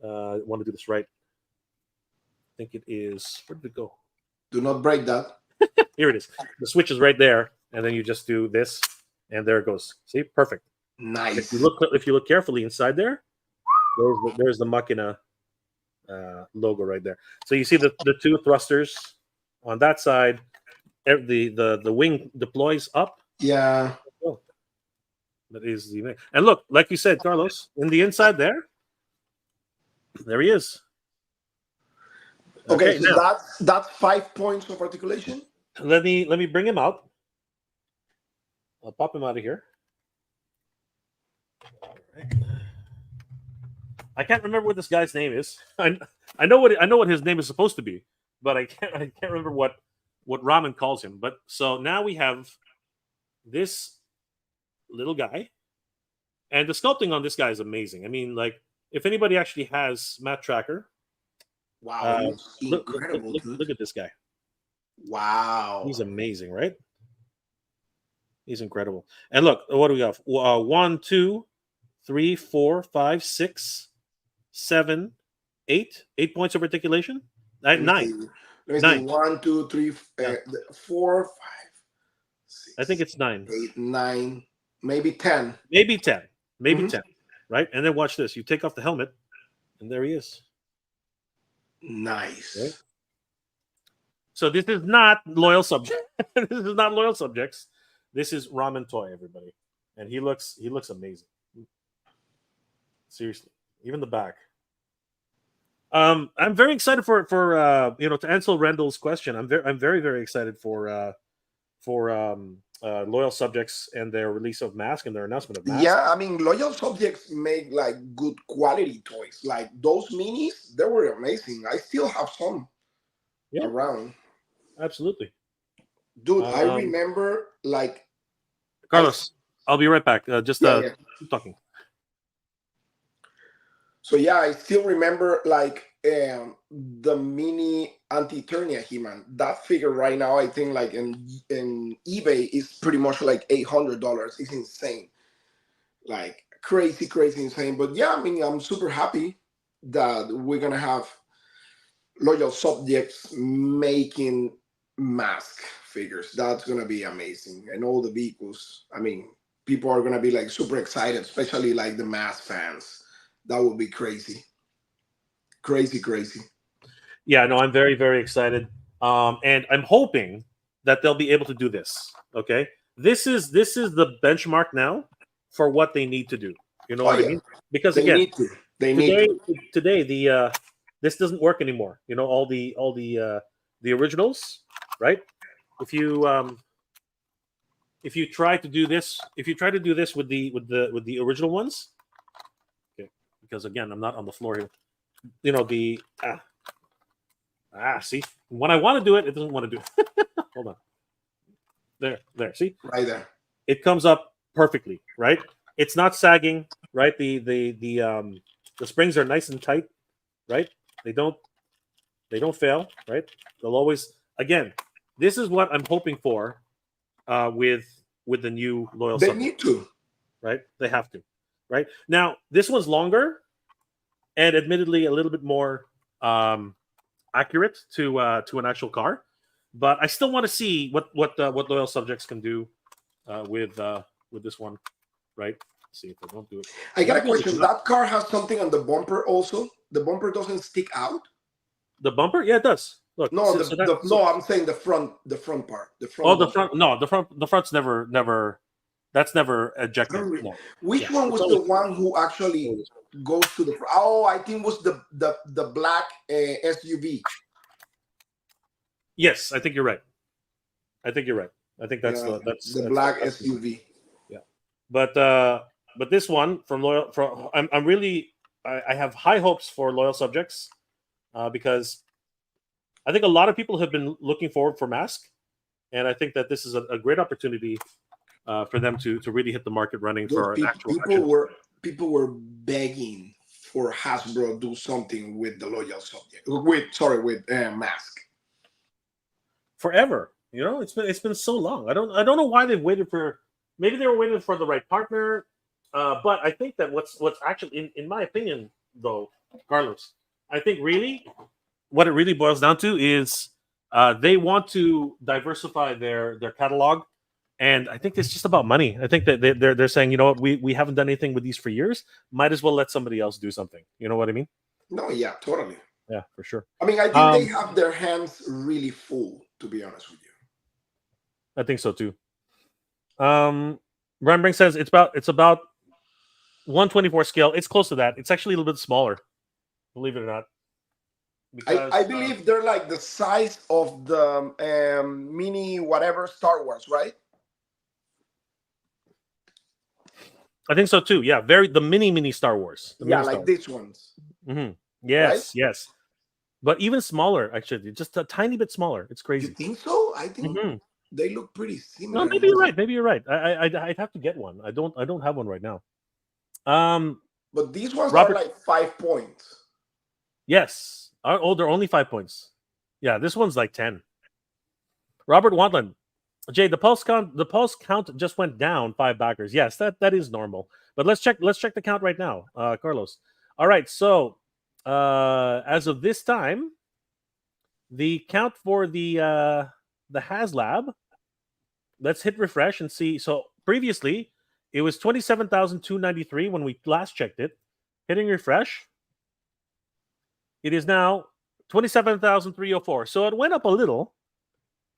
I want to do this right. I think it is, where did it go? Do not break that. Here it is. The switch is right there, and then you just do this, and there it goes. See, perfect. Nice. If you look carefully inside there, there's the Machina logo right there. So you see the two thrusters on that side. The wing deploys up. Yeah. Oh, that is the and look, like you said, Carlos, in the inside there he is. Okay, so that's 5 points of articulation. Let me bring him out. I'll pop him out of here. All right. I can't remember what this guy's name is. I know what his name is supposed to be, but I can't remember what Ramen calls him. But so now we have this little guy, and the sculpting on this guy is amazing. I mean, like if anybody actually has Matt Tracker, wow, incredible! Look at this guy. Wow, he's amazing, right? He's incredible. And look, what do we have? 1, 2, 3, 4, 5, 6, 7, 8. 8 points of articulation. 9. 9. 1, 2, 3, 4, 5. 6, I think it's 9. 8, 9, maybe 10. Maybe 10. Maybe 10. Right? And then watch this. You take off the helmet, and there he is. Nice. Right? So this is not loyal subject. This is not loyal subjects. This is Ramen Toy, everybody, and he looks amazing. Seriously, even the back. I'm very excited for to answer Randall's question. I'm very very excited for loyal subjects and their release of Mask and their announcement of Mask. Yeah, I mean, loyal subjects make like good quality toys. Like those minis, they were amazing. I still have some around. Absolutely, dude. I remember like Carlos. I'll be right back. Just keep talking. So yeah, I still remember like the mini anti-Eternia He-Man. That figure right now, I think like in eBay is pretty much like $800. It's insane, like crazy, crazy insane. But yeah, I mean, I'm super happy that we're gonna have loyal subjects making mask figures. That's gonna be amazing, and all the vehicles. I mean, people are gonna be like super excited, especially like the mask fans. That would be crazy, crazy, crazy. Yeah, no, I'm very, very excited. And I'm hoping that they'll be able to do this. Okay, this is the benchmark now for what they need to do. You know Oh what I yeah, mean? Because they again, need to. They need today to. today the this doesn't work anymore. You know, the originals, right? If you try to do this, if you try to do this with the original ones, okay, because again, I'm not on the floor here. You know the see, when I want to do it, it doesn't want to do it. Hold on. There. See, Right there. it comes up perfectly, right? It's not sagging, right? The springs are nice and tight, right? They don't fail, right? They'll always again. This is what I'm hoping for with the new loyal They subject, need to. right? They have to, right? Now this one's longer and admittedly a little bit more accurate to an actual car, but I still want to see what loyal subjects can do with this one, right? Let's see if they don't do it. I They got a might be able question. to not. That car has something on the bumper also. The bumper doesn't stick out. The bumper, yeah, it does. Look, No, so, so that so no. I'm saying the front part, the oh front the bumper. front no the front's never that's never ejected. No, Which yeah, one it's was the always, one who actually always. goes to the? Oh, I think was the black SUV. Yes, I think you're right. I think you're right. I think that's Yeah, the the black that's the one. SUV. Yeah, but this one from loyal from I'm really I have high hopes for loyal subjects because I think a lot of people have been looking forward for Mask, and I think that this is a great opportunity for them to really hit the market running Those for an actual people action. were begging for Hasbro to do something with the loyal subject. With mask. Forever. You know, it's been so long. I don't know why they've waited for. Maybe they were waiting for the right partner. But I think that what's actually in my opinion though, Carlos, I think really what it really boils down to is they want to diversify their catalog, and I think it's just about money. I think that they're saying, you know what, we haven't done anything with these for years. Might as well let somebody else do something. You know what I mean? No, yeah, totally. Yeah, for sure. I mean, I think they Um, have their hands really full, to be honest with you. I think so too. Rembrandt says it's about 124 scale. It's close to that. It's actually a little bit smaller, believe it or not. Because I believe they're like the size of the mini whatever Star Wars, right? I think so too. Yeah, the mini Star Wars. The Yeah, mini Star like Wars. these ones, Hmm. right? Yes. But even smaller, actually, just a tiny bit smaller. It's You crazy. think so? I think Hmm. they look pretty No, similar. maybe you're right. Maybe you're right. I'd have to get one. I don't have one right now. Um, But these ones are Robert. like 5 points. Yes. Oh, they're only 5 points. Yeah, this one's like 10. Robert Wadland. Jay, the pulse count just went down 5 backers. Yes, that is normal. But let's check the count right now, Carlos. All right, so as of this time, the count for the Haslab. Let's hit refresh and see. So previously, it was 27,293 when we last checked it. Hitting refresh, it is now 27,304. So it went up a little.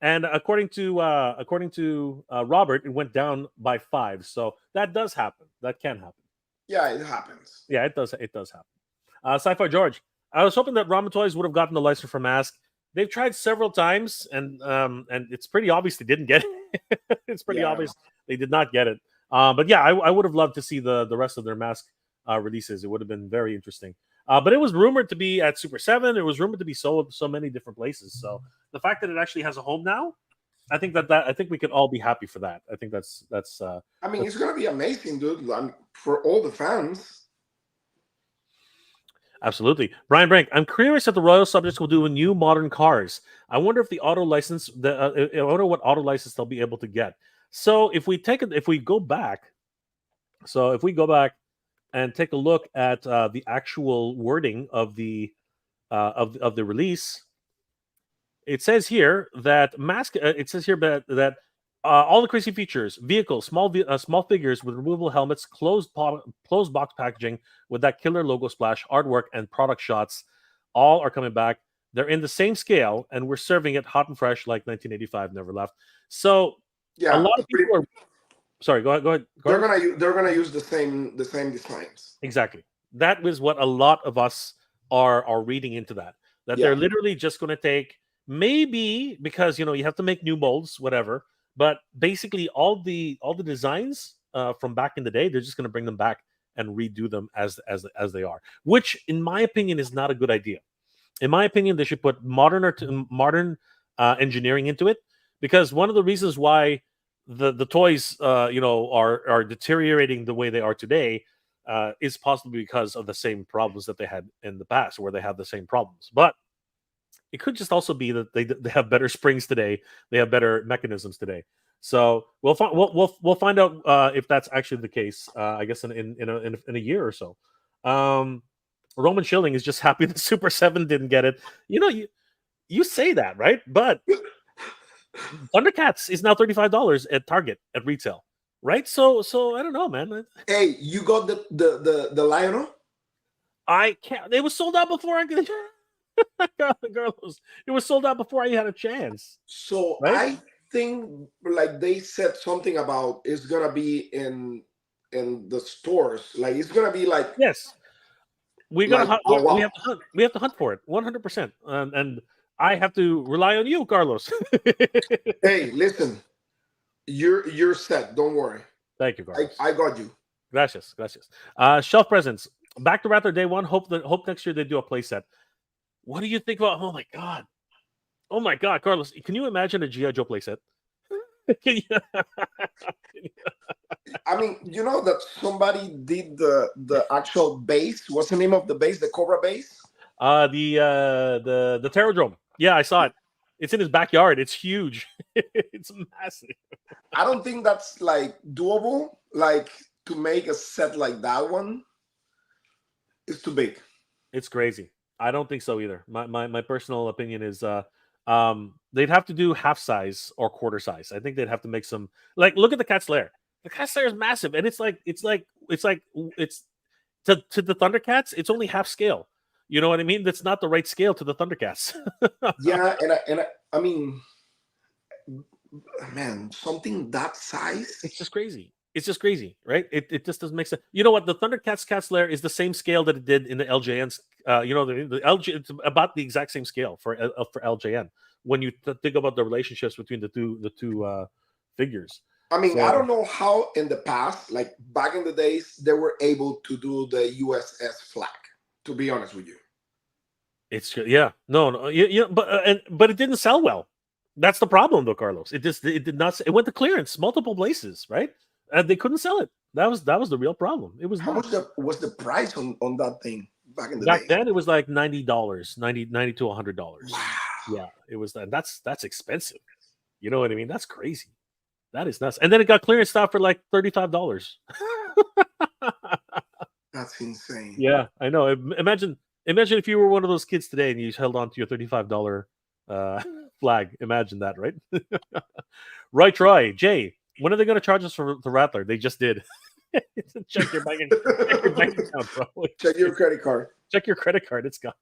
And according to Robert, it went down by 5. So that does happen. That can happen. Yeah, it happens. Yeah, it does. It does happen. Sci-Fi George, I was hoping that Ramen Toys would have gotten the license for Mask. They've tried several times, and it's pretty obvious they didn't get it. It's pretty Yeah. obvious they did not get it. But yeah, I would have loved to see the rest of their Mask releases. It would have been very interesting. But it was rumored to be at Super 7. It was rumored to be sold so many different places. So the fact that it actually has a home now, I think I think we could all be happy for that. I think that's I mean, it's gonna be amazing, dude. For all the fans. Absolutely. Brian Brink, I'm curious if the Royal Subjects will do new modern cars. I wonder if the auto license, I wonder what auto license they'll be able to get. So if we go back, and take a look at the actual wording of the release, it says here that all the crazy features, vehicles, small figures with removable helmets, closed box packaging with that killer logo splash, artwork, and product shots, all are coming back. They're in the same scale, and we're serving it hot and fresh like 1985 never left. So a lot of people are. Sorry, go ahead. They're gonna use the same designs. Exactly. That was what a lot of us are reading into that. They're literally just going to take, maybe because you have to make new molds, whatever. But basically, all the designs from back in the day, they're just going to bring them back and redo them as they are. Which, in my opinion, is not a good idea. In my opinion, they should put modern engineering into it, because one of the reasons why the toys are deteriorating the way they are today is possibly because of the same problems that they had in the past, where they have the same problems. But it could just also be that they have better springs today, they have better mechanisms today. So we'll find out if that's actually the case. I guess in a year or so. Roman Schilling is just happy that Super 7 didn't get it. You say that, right? But Thundercats is now $35 at Target at retail, right? So I don't know, man. Hey, you got the Lionel? I can't. It was sold out before I could. Carlos, it was sold out before I had a chance. So right? I think like they said something about it's gonna be in the stores. Like it's gonna be like, yes, we're gonna like, hunt. We have to hunt. We have to hunt for it 100%. And I have to rely on you, Carlos. Hey, listen, you're set. Don't worry. Thank you, Carlos. I got you. Gracias. Shelf presents. Back to Rattler Day 1. Hope next year they do a playset. What do you think about? Oh my god, Carlos! Can you imagine a G.I. Joe playset? I mean, you know that somebody did the actual base. What's the name of the base? The Cobra base? The Terradrome. Yeah, I saw it. It's in his backyard. It's huge. It's massive. I don't think that's like doable. Like to make a set like that one, it's too big. It's crazy. I don't think so either. My personal opinion is they'd have to do half size or quarter size. I think they'd have to make some, like, look at the Cat's Lair. The Cat's Lair is massive, and it's to the Thundercats, it's only half scale. You know what I mean? That's not the right scale to the Thundercats. Yeah, and I mean, man, something that size. It's just crazy. It's just crazy, right? It just doesn't make sense. You know what? The Thundercats Cat's Lair is the same scale that it did in the LJN's. The LJ, it's about the exact same scale for LJN. When you think about the relationships between the two figures. I mean, I don't know how in the past, like back in the days, they were able to do the USS flag. To be honest with you, it's but it didn't sell well. That's the problem, though, Carlos. It did not. It went to clearance multiple places, right? And they couldn't sell it. That was the real problem. It was how much was the price on that thing back in the back day? then? It was like $90, $90 to $100. Wow. Yeah, it was. That's expensive. You know what I mean? That's crazy. That is nuts. And then it got clearance stock for like $35. That's insane. Yeah, I know. Imagine if you were one of those kids today and you held on to your $35 flag. Imagine that, right? Right, Troy. Jay, when are they going to charge us for the Rattler? They just did. Check your bank account, bro. Check your credit card. Check your credit card. It's gone.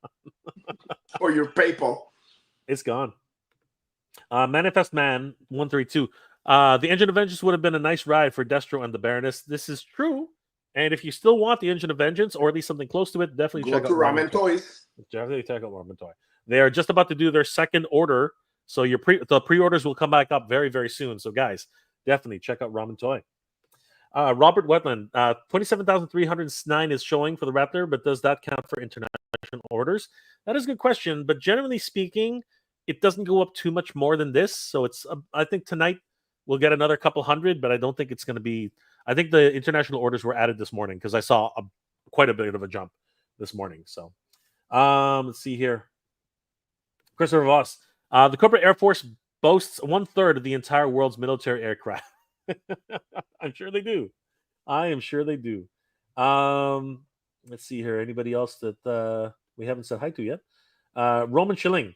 Or your PayPal. It's gone. Manifest Man 132. The Engine of Vengeance would have been a nice ride for Destro and the Baroness. This is true. And if you still want the Engine of Vengeance, or at least something close to it, definitely check out Ramen Toys. Definitely check out Ramen Toy. They are just about to do their second order, so the pre-orders will come back up very, very soon. So, guys, definitely check out Ramen Toy. Robert Wetland, 27,309 is showing for the Rattler, but does that count for international orders? That is a good question, but generally speaking, it doesn't go up too much more than this. So it's, I think tonight we'll get another couple hundred, but I don't think it's going to be. I think the international orders were added this morning because I saw quite a bit of a jump this morning. So Let's see here. Christopher Voss. The corporate Air Force boasts 1/3 of the entire world's military aircraft. I'm sure they do. I am sure they do. Let's see here. Anybody else that we haven't said hi to yet? Roman Schilling.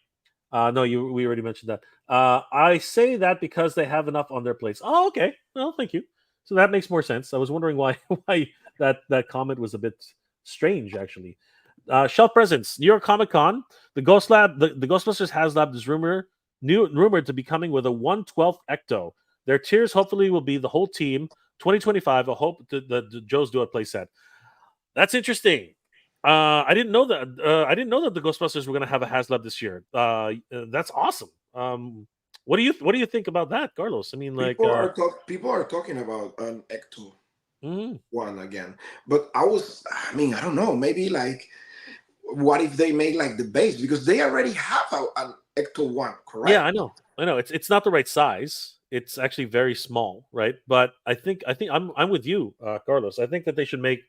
No, we already mentioned that. I say that because they have enough on their plates. Oh, okay. Well, thank you. So that makes more sense. I was wondering why that comment was a bit strange, actually. Shelf presence. New York Comic Con. The Ghostbusters Haslab is rumored to be coming with a 1/12 Ecto. Their tiers hopefully will be the whole team. 2025. I hope the Joe's Do It play set. That's interesting. I didn't know that. I didn't know that the Ghostbusters were going to have a Haslab this year. That's awesome. What do you think about that, Carlos? I mean, like people are talking about an Ecto mhm. one again, but I don't know. Maybe like, what if they make like the base, because they already have an Ecto one, correct? Yeah, I know. It's not the right size. It's actually very small, right? But I think I'm with you, Carlos. I think that they should make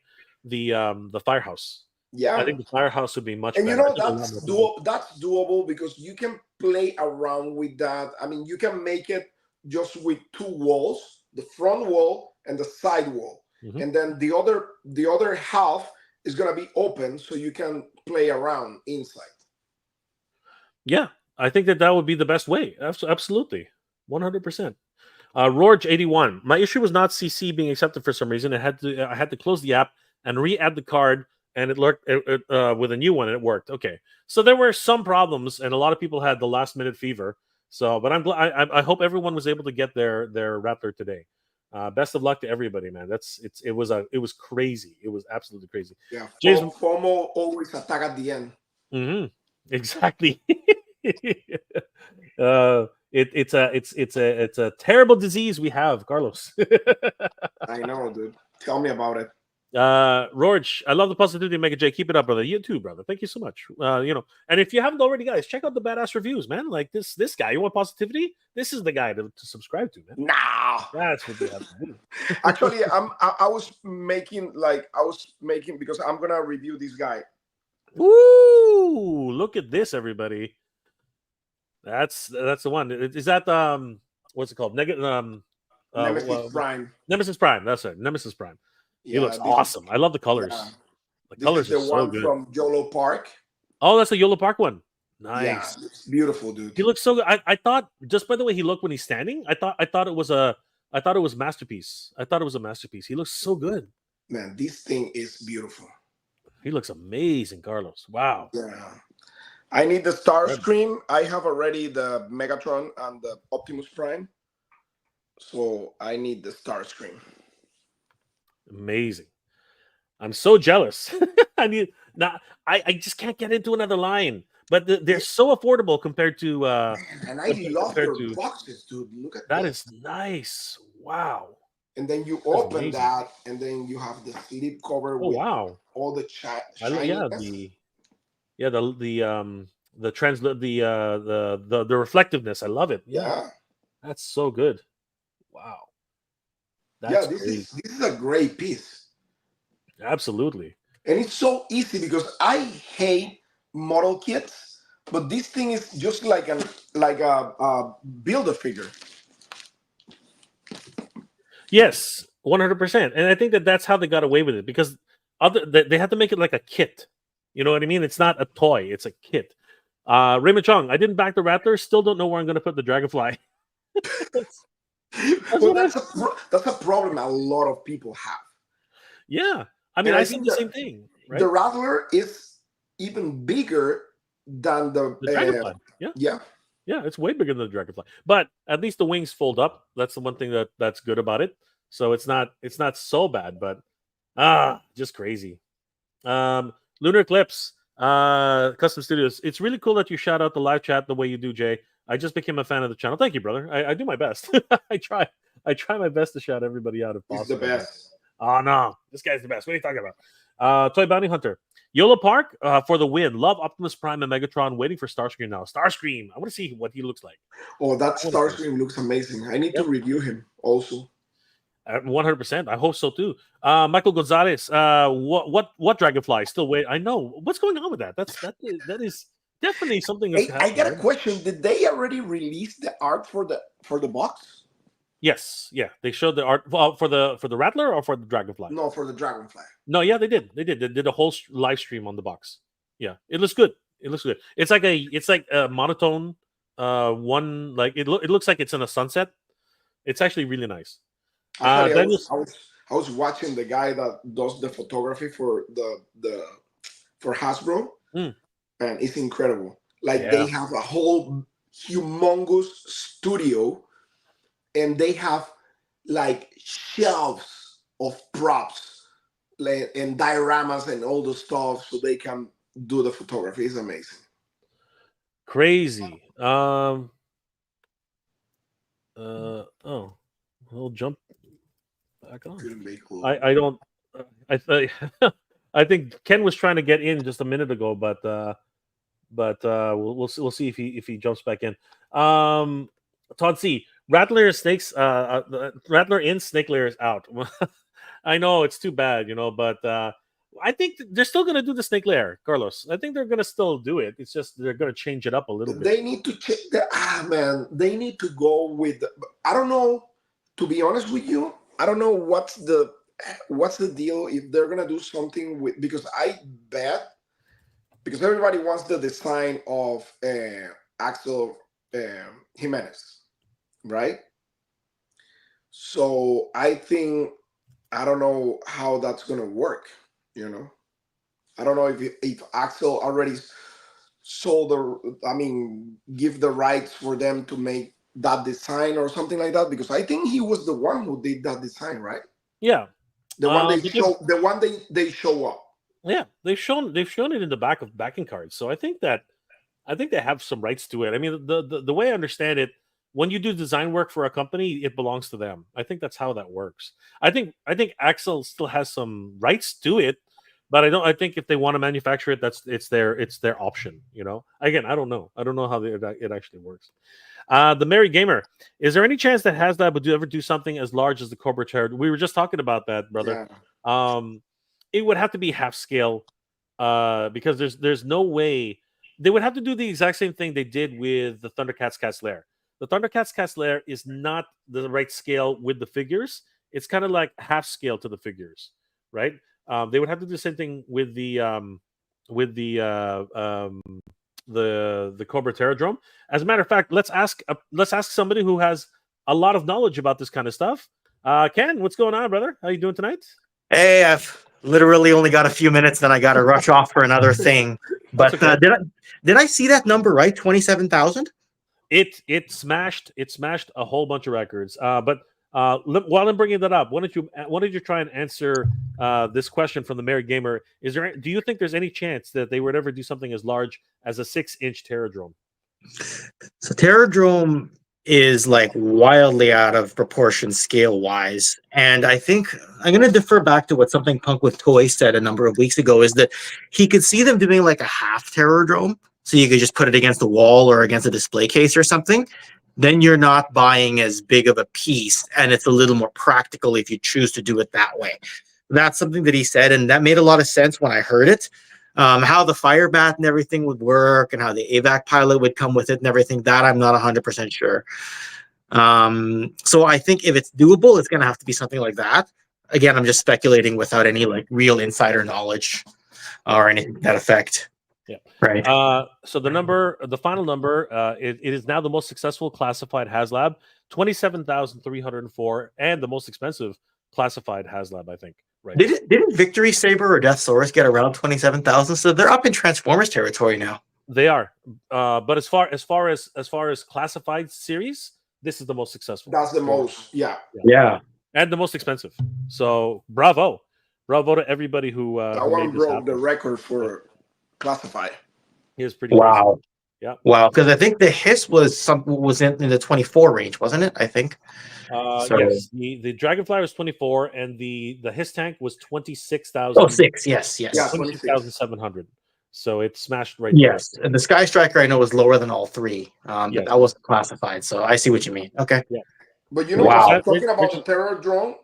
the firehouse. I Yeah, think the firehouse would be much and better. I think a lot more people- that's doable because you can play around with that. I mean, you can make it just with two walls, the front wall and the side wall, Mhm. and then the other half is gonna be open, so you can play around inside. Yeah, I think that would be the best way. Absolutely, 100%. Rorge81. My issue was not CC being accepted for some reason. I had to close the app and re-add the card, and it worked with a new one, and it worked. Okay, so there were some problems, and a lot of people had the last minute fever. So, but I'm glad. I hope everyone was able to get their Rattler today. Best of luck to everybody, man. It was crazy. It was absolutely crazy. Yeah, Jason, FOMO always attack at the end. exactly. It's a terrible disease we have, Carlos. I know, dude. Tell me about it. Rorge, I love the positivity, Mega J. Keep it up, brother. You too, brother. Thank you so much. And if you haven't already, guys, check out the badass reviews, man. Like this guy. You want positivity? This is the guy to subscribe to, man. Nah, that's what you have to do. Actually, I was making because I'm gonna review this guy. Ooh, look at this, everybody. That's the one. Is that what's it called? Nemesis Prime. Nemesis Prime. That's it. Nemesis Prime. Yeah, he looks awesome. I love the colors. Yeah. The colors is the are so one good. from Yolo Park. Oh, that's the Yolo Park one. Nice. Yeah, it's beautiful, dude. He looks so good. I thought, just by the way he looked when he's standing, I thought it was masterpiece. I thought it was a masterpiece. He looks so good. Man, this thing is beautiful. He looks amazing, Carlos. Wow. Yeah. I need the Starscream. I have already the Megatron and the Optimus Prime. So I need the Starscream. Amazing. I'm so jealous. I just can't get into another line. But they're so affordable compared to Man, and I love their boxes, dude. Look at that. Is nice. Wow. And then you open that, and then you have the slip cover with all the the reflectiveness. I love it. Yeah. That's so good. Wow. This is a great piece. Absolutely. And it's so easy because I hate model kits, but this thing is just like a Build-A-Figure. Yes, 100%. And I think that's how they got away with it, because they had to make it like a kit. You know what I mean? It's not a toy; it's a kit. Raymond Chong, I didn't back the Rattler. Still don't know where I'm going to put the Dragonfly. That's a problem a lot of people have. Yeah, I mean, I think the same thing. Right? The Rattler is even bigger than the Dragonfly. Yeah, it's way bigger than the Dragonfly. But at least the wings fold up. That's the one thing that's good about it. So it's not so bad, but just crazy. Lunar Eclipse, Custom Studios. It's really cool that you shout out the live chat the way you do, Jay. I just became a fan of the channel. Thank you, brother. I do my best. I try my best to shout everybody out if possible. He's the best. Oh no, this guy's the best. What are you talking about? Toy Bounty Hunter. Yolo Park for the win. Love Optimus Prime and Megatron. Waiting for Starscream now. Starscream. I want to see what he looks like. Oh, that Starscream looks amazing. I need to review him also. 100%. I hope so too. Michael Gonzalez. What Dragonfly? Still wait. I know what's going on with that. That is definitely something that's Hey, I happening. got a question. Did they already release the art for the box? Yes, yeah. They showed the art for the Rattler or for the Dragonfly. No, for the Dragonfly. No, yeah, they did. They did a whole live stream on the box. Yeah, it looks good. It looks good. It's like a monotone. It looks like it's in a sunset. It's actually really nice. Actually, Then I was watching the guy that does the photography for the for Hasbro, Mm. and it's incredible. Like Yeah. they have a whole humongous studio, and they have like shelves of props and dioramas and all the stuff, so they can do the photography. It's amazing. Crazy. We'll jump back on. Couldn't be cool. I don't. I think Ken was trying to get in just a minute ago, but we'll see if he jumps back in. Todd C. Rattler snakes. Rattler in, Snake Lair is out. I know it's too bad, but I think they're still gonna do the Snake Lair, Carlos. I think they're gonna still do it. It's just they're gonna change it up a little bit. They need to check man. They need to go with. I don't know. To be honest with you, I don't know what's the deal if they're gonna do something with, because I bet, because everybody wants the design of Axel Jimenez, right? So I think, I don't know how that's gonna work. I don't know if Axel already sold give the rights for them to make that design or something like that, because I think he was the one who did that design, right? Yeah. The one they show up. Yeah, they've shown it in the back of backing cards. So I think they have some rights to it. I mean, the way I understand it, when you do design work for a company, it belongs to them. I think that's how that works. I think Axel still has some rights to it, but I think if they want to manufacture it, it's their option. Again, I don't know how it actually works. The Merry Gamer, is there any chance that Haslab would ever do something as large as the Cobra Rattler? We were just talking about that, brother. Yeah. It would have to be half scale, because there's no way they would have to do the exact same thing they did with the Thundercats Cat's Lair. The Thundercats Cat's Lair is not the right scale with the figures. It's kind of like half scale to the figures, right? They would have to do the same thing with the Cobra Terradrome. As a matter of fact, let's ask somebody who has a lot of knowledge about this kind of stuff. Ken, what's going on, brother? How you doing tonight? Hey, I've literally only got a few minutes, then I got to rush off for another thing. But okay. Did I see that number right? 27,000. It smashed a whole bunch of records. But while I'm bringing that up, why don't you try and answer this question from the Merry Gamer? Do you think there's any chance that they would ever do something as large as a 6-inch Terradrome? So Terradrome is like wildly out of proportion scale wise, and I think I'm going to defer back to what Something Punk with Toys said a number of weeks ago, is that he could see them doing like a half Terradrome, so you could just put it against the wall or against a display case or something. Then you're not buying as big of a piece, and it's a little more practical if you choose to do it that way. That's something that he said, and that made a lot of sense when I heard it. How the fire bat and everything would work, and how the AVAC pilot would come with it and everything, that I'm not 100% sure. So I think if it's doable, it's going to have to be something like that. Again, I'm just speculating without any like real insider knowledge or anything to that effect. Yeah. Right. So the final number, it is now the most successful classified Haslab, 27,304, and the most expensive classified Haslab, I think. Right. Didn't Victory Saber or Deathsaurus get around 27,000? So they're up in Transformers territory now. They are. But as far as classified series, this is the most successful. That's the most, yeah. And the most expensive. So bravo to everybody who. That one broke the record for classified. He is pretty. Wow. Crazy. Yeah. Wow. Because I think the Hiss was in the 24 range, wasn't it? I think. Yes, the Dragonfly was 24, and the Hiss tank was 26,000. Oh, 6. Yes. Yeah, 26,700. So it smashed right. Yes, there. And the Sky Striker I know was lower than all three. But that wasn't classified. So I see what you mean. Okay. Yeah. But talking about the Terradrome,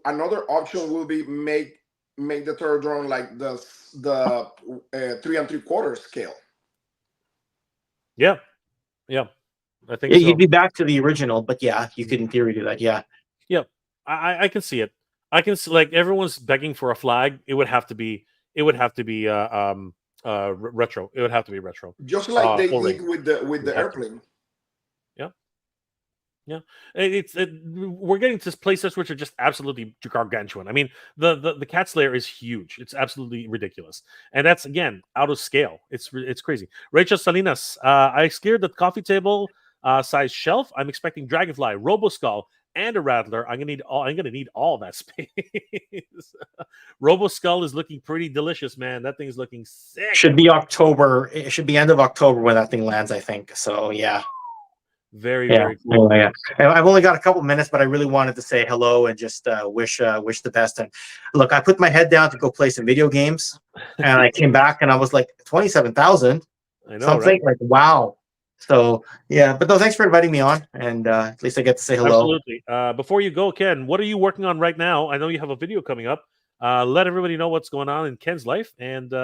Another option will be make the third drone like the 3 3/4 scale. Yeah, yeah, I think Yeah, so. you'd be back to the original, but yeah, you could in theory do that. Yeah. Yep, I can see it. I can see, like, everyone's begging for a flag. It would have to be. It would have to be retro. It would have to be retro. Just like they Full ring. did with It the would have to. airplane. Yeah, yeah. We're getting to places which are just absolutely gargantuan. I mean, the cat slayer is huge. It's absolutely ridiculous, and that's again out of scale. It's crazy. Rachel Salinas, I scared the coffee table size shelf. I'm expecting Dragonfly, Roboskull, and a Rattler. I'm gonna need all that space. Roboskull is looking pretty delicious, man. That thing's looking sick. Should be October. It should be end of October when that thing lands, I think. So yeah. Very, Yeah. very cool. Yeah. And I've only got a couple minutes, but I really wanted to say hello and just wish the best. And look, I put my head down to go play some video games, and I came back and I was like 27,000 I know, something. right? Like wow. So yeah, but no, thanks for inviting me on, and at least I get to say hello. Absolutely. Before you go, Ken, what are you working on right now? I know you have a video coming up. Let everybody know what's going on in Ken's life. And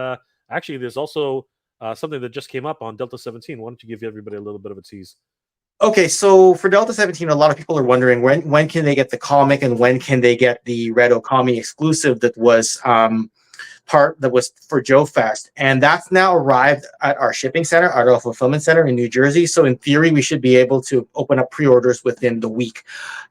actually, there's also something that just came up on Delta 17. Why don't you give everybody a little bit of a tease? Okay, so for Delta 17, a lot of people are wondering when can they get the comic and when can they get the Red Okami exclusive that was for Joe Fest, and that's now arrived at our shipping center, our fulfillment center in New Jersey. So in theory, we should be able to open up pre-orders within the week.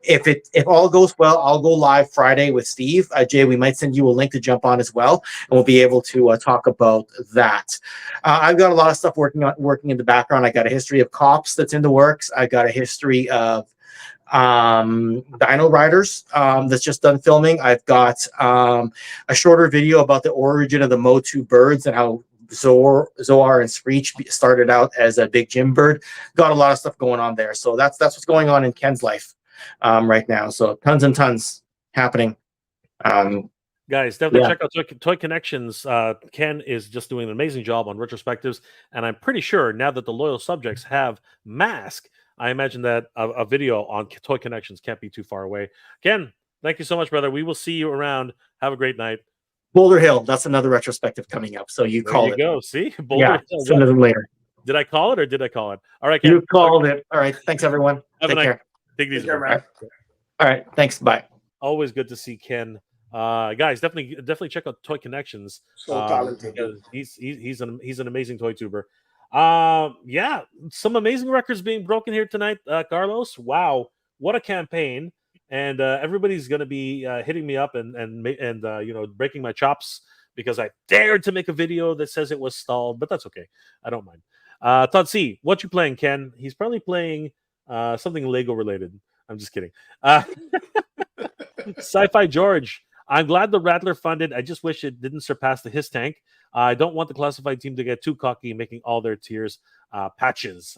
If all goes well, I'll go live Friday with Steve. Jay, we might send you a link to jump on as well, and we'll be able to talk about that. I've got a lot of stuff working in the background. I got a history of Cops that's in the works. I got a history of Dino Riders that's just done filming. I've got a shorter video about the origin of the Motu birds and how Zoar and Screech started out as a big Jim bird. Got a lot of stuff going on there. So that's what's going on in Ken's life right now. So tons and tons happening. Guys, definitely check out Toy Connections. Ken is just doing an amazing job on retrospectives, and I'm pretty sure now that the loyal subjects have Mask, I imagine that a video on Toy Connections can't be too far away. Ken, thank you so much, brother. We will see you around. Have a great night. Boulder Hill, that's another retrospective coming up. So you called it. There you go. See? Boulder Hill. Sooner than later. Did I call it or did I call it? All right, Ken. You called it. All right. Thanks, everyone. Take care. Take these. Take care, man. All right. Thanks. Bye. Always good to see Ken. Guys, definitely check out Toy Connections. So talented. He's an amazing toy tuber. Yeah, some amazing records being broken here tonight, Carlos. Wow, what a campaign! And everybody's gonna be hitting me up and breaking my chops because I dared to make a video that says it was stalled, but that's okay. I don't mind. Todd C, what you playing, Ken? He's probably playing something Lego related. I'm just kidding. Sci-Fi George, I'm glad the Rattler funded. I just wish it didn't surpass the His Tank. I don't want the classified team to get too cocky, making all their tiers patches.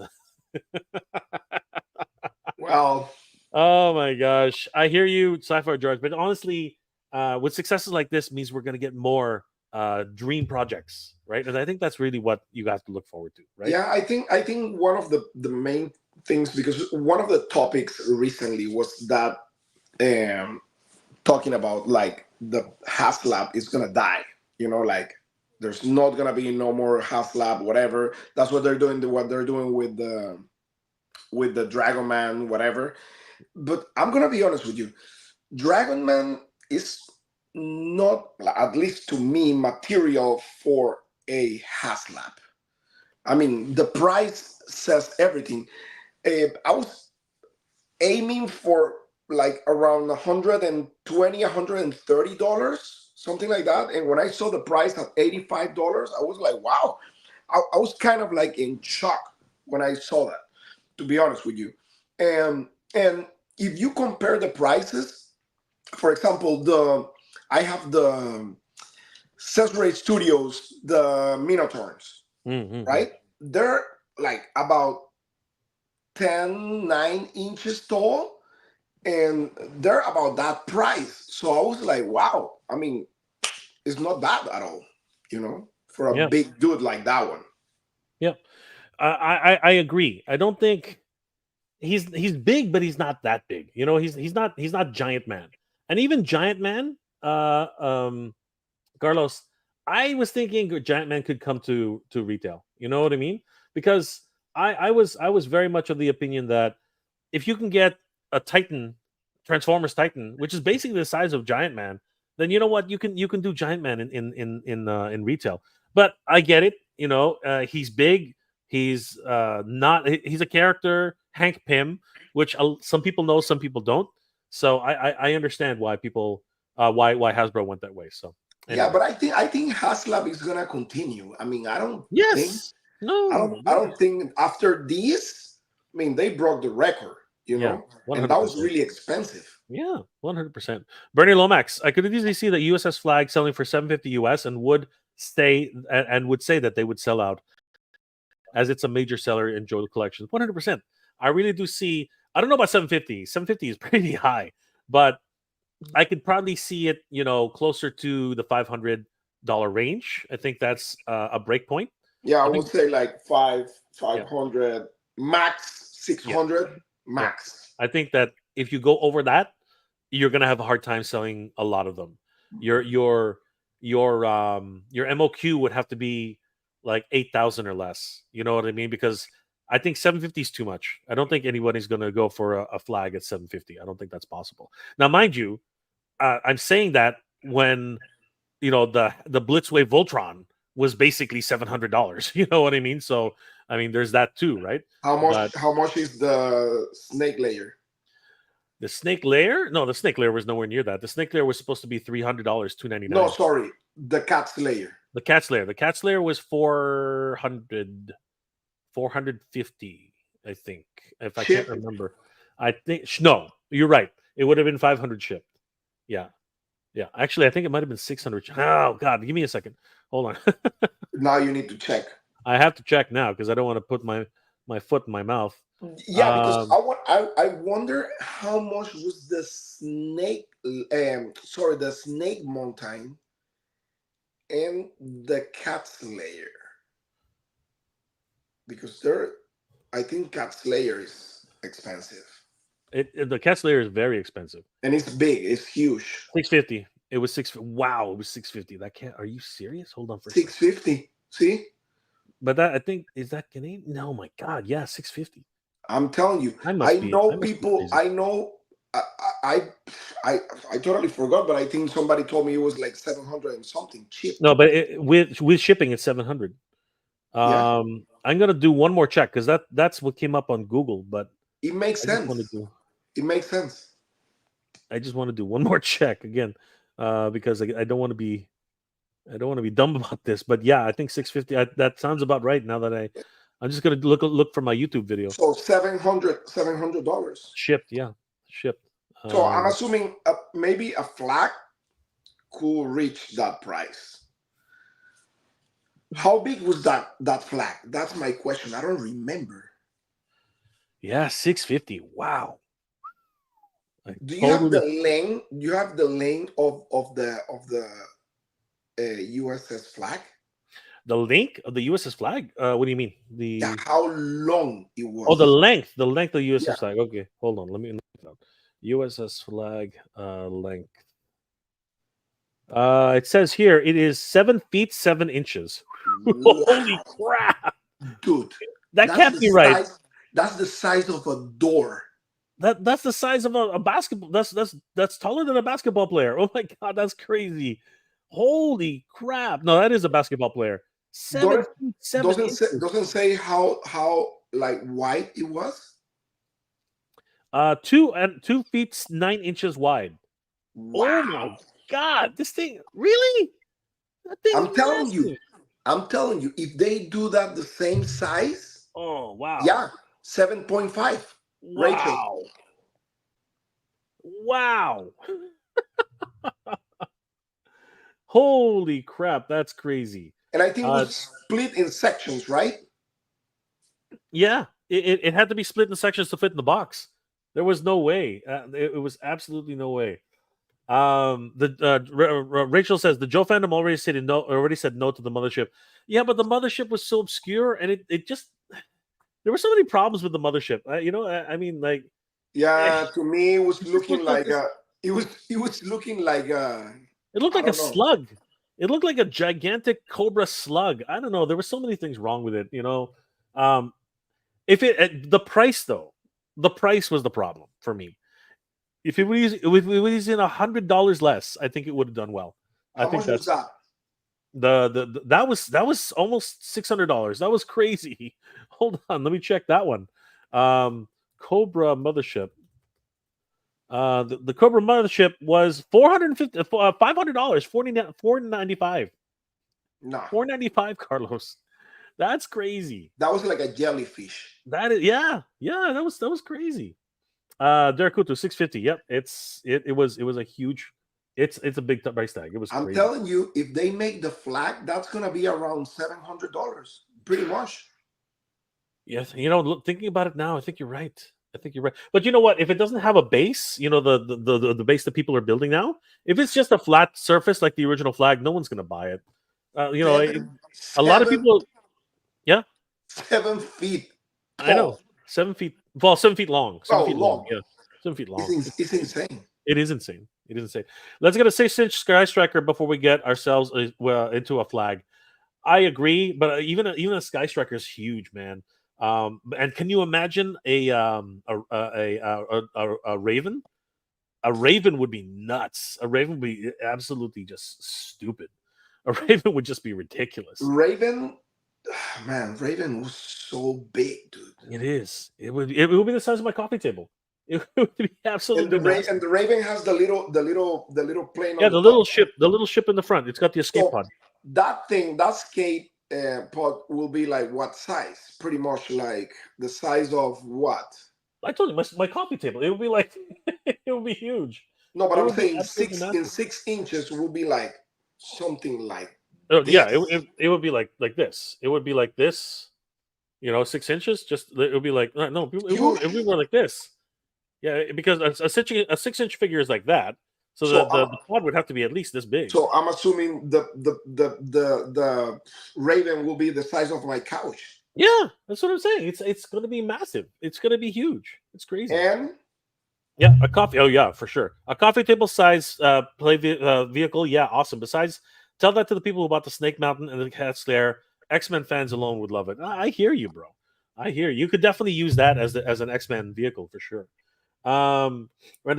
Well, oh my gosh, I hear you, Sci-Fi George. But honestly, with successes like this, means we're going to get more dream projects, right? And I think that's really what you guys to look forward to, right? Yeah, I think one of the main things, because one of the topics recently was that talking about like the Haslab is gonna die. Like there's not gonna be no more Haslab, whatever. That's what they're doing. What they're doing with the Dragon Man, whatever. But I'm gonna be honest with you, Dragon Man is not, at least to me, material for a Haslab. I mean, the price says everything. I was aiming for like around $120, $130, something like that. And when I saw the price at $85, I was like, wow. I was kind of like in shock when I saw that, to be honest with you. And if you compare the prices, for example, I have the Cesare Studios, the Minotaurs, right? They're like about 9 inches tall, and they're about that price. So I was like, wow. I mean, it's not bad at all, for a big dude like that one. Yeah, I agree. I don't think he's big, but he's not that big. You know, he's not Giant Man. And even Giant Man, Carlos, I was thinking Giant Man could come to retail. You know what I mean? Because I was very much of the opinion that if you can get a Titan, Transformers Titan, which is basically the size of Giant Man, then you know what, you can do Giant Man in retail. But I get it. You know, he's big. He's not. He's a character, Hank Pym, which some people know, some people don't. So I understand why people why Hasbro went that way. So Yeah, anyway. but I think Haslab is gonna continue. I mean, Yes. No. I don't think after this. I mean, they broke the record, you Yeah. know, and that was 100%. really expensive. Yeah, 100%. Bernie Lomax, I could easily see the USS Flag selling for 750 US and would would say that they would sell out as it's a major seller in Joe collections. 100%. I really do see. I don't know about 750. 750 is pretty high, but I could probably see it, you know, closer to the $500 range. I think that's a break point. Yeah, I I would think, say like yeah, 500 max, yeah, 600 yeah. max. I think that if you go over that, you're gonna have a hard time selling a lot of them. Your MOQ would have to be like 8,000 or less. You know what I mean? Because I think 750 is too much. I don't think anybody's gonna go for a flag at 750. I don't think that's possible. Now, mind you, I'm saying that when you know the Blitzwave Voltron was basically $700. You know what I mean? So I mean, there's that too, right? But How much is the snake layer? the Snake Layer? No, the Snake Layer was nowhere near that. The Snake Layer was supposed to be $300, No, $299. sorry, the cat's layer. The Cat's Lair. The Cat's Lair was 400, 450, I think. If I can't Chip. remember. I think no, you're right. It would have been 500 shipped. Yeah. Yeah. Actually, I think it might have been 600. Oh god, give me a second. Hold on. Now you need to check. I have to check now because I don't want to put my foot in my mouth. Yeah, because I wonder how much was the snake sorry, the snake mountain and the cat's layer. Because I think cat's layer is expensive. The Cat's Lair is very expensive. And it's big, it's huge. 650. It was six. Wow, it was 650. That can't. Are you serious? Hold on for a second. 650. See? But that I think is that Canadian? No, my God, yeah, 650. I'm telling you, I I must be. I know must be people. crazy. I know. I totally forgot, but I think somebody told me it was like 700 and something cheap. No, but with shipping, it's 700. Yeah. I'm gonna do one more check because that's what came up on Google. But It makes I just want to sense. do. It makes sense. I just want to do one more check again, because I don't want to be. I don't want to be dumb about this. But yeah, I think 650. That sounds about right. Now that I'm just gonna look for my YouTube video. So $700. Shipped, yeah, shipped. So I'm assuming maybe a flag could reach that price. How big was that flag? That's my question. I don't remember. Yeah, 650. Wow. Do you have the length? Do you have the length of the USS flag? The length of the USS flag? What do you mean? Yeah, how long it was? Oh, the length of the USS flag. Okay, hold on. Let me look it up. USS flag length. It says here it is 7 feet 7 inches. Wow. Holy crap, dude! that can't be right. That's the size of a door. That's the size of a basketball. That's taller than a basketball player. Oh my god, that's crazy. Holy crap! No, that is a basketball player. 7 feet 7 inches. Doesn't say how like wide it was. 2 feet 9 inches wide. Wow. Oh my god, this thing really? That thing I'm telling you, if they do that the same size, oh wow. Yeah, 7.5. Wow. Rachel. Wow. Holy crap, that's crazy. And I think it was split in sections, right? Yeah, it had to be split in sections to fit in the box. There was no way. It was absolutely no way. Rachel says the Joe fandom already said no to the mothership. Yeah, but the mothership was so obscure, and it just there were so many problems with the mothership. I mean, like, Yeah, to me, it was it just looking looked like like this. it was looking like It looked I like a don't know. slug. It looked like a gigantic cobra slug. I don't know. There were so many things wrong with it. If the price though, the price was the problem for me. If it was in $100 less, I think it would have done well. I How think much was that's that? that was almost $600. That was crazy. Hold on, let me check that one. Cobra mothership. The Cobra mothership was $500, 495, No, $495. Carlos, that's crazy. that was like a jellyfish. That is, yeah, that was crazy. Derakuto 650. Yep, it was a huge. It's a big price tag. It was I'm crazy. telling you, if they make the flag, that's gonna be around $700, pretty much. Yes, thinking about it now, I think you're right. But you know what? If it doesn't have a base, the base that people are building now, if it's just a flat surface like the original flag, no one's gonna buy it. Seven, A lot of seven, people. Yeah, 7 feet I know. tall. 7 feet. Well, 7 feet long. 7 feet long. Long. Yeah, 7 feet long. It's insane. It is insane. It is insane. Let's get a 6-inch sky striker before we get ourselves into a flag. I agree, but even a sky striker is huge, man. And can you imagine a raven? A raven would be nuts. A raven would be absolutely just stupid. A raven would just be ridiculous. Raven, man, Raven was so big, dude. It is. It would be the size of my coffee table. It would be absolutely massive. And the Raven has the little plane Yeah, on the the top. little ship in the front. It's got the escape So pod. that skate pod will be like what size? Pretty much like the size of what? I told you my coffee table. It would be like it would be huge. No, but It I'm would be saying absolutely massive. 6 inches will be like something like Oh, yeah, this. it would be like this. It would be like this. 6 inches. Just it would be like no. It would be more like this. Yeah, because a 6-inch figure is like that. So So the pod would have to be at least this big. so I'm assuming the Raven will be the size of my couch. Yeah, that's what I'm saying. It's going to be massive. It's going to be huge. It's crazy. And yeah, a coffee. Oh yeah, for sure. A coffee table size vehicle. Yeah, awesome. Besides, tell that to the people who bought the Snake Mountain and the Cat Slayer. X-Men fans alone would love it. I hear you, bro. I hear you. You could definitely use that as an X-Men vehicle for sure. Randall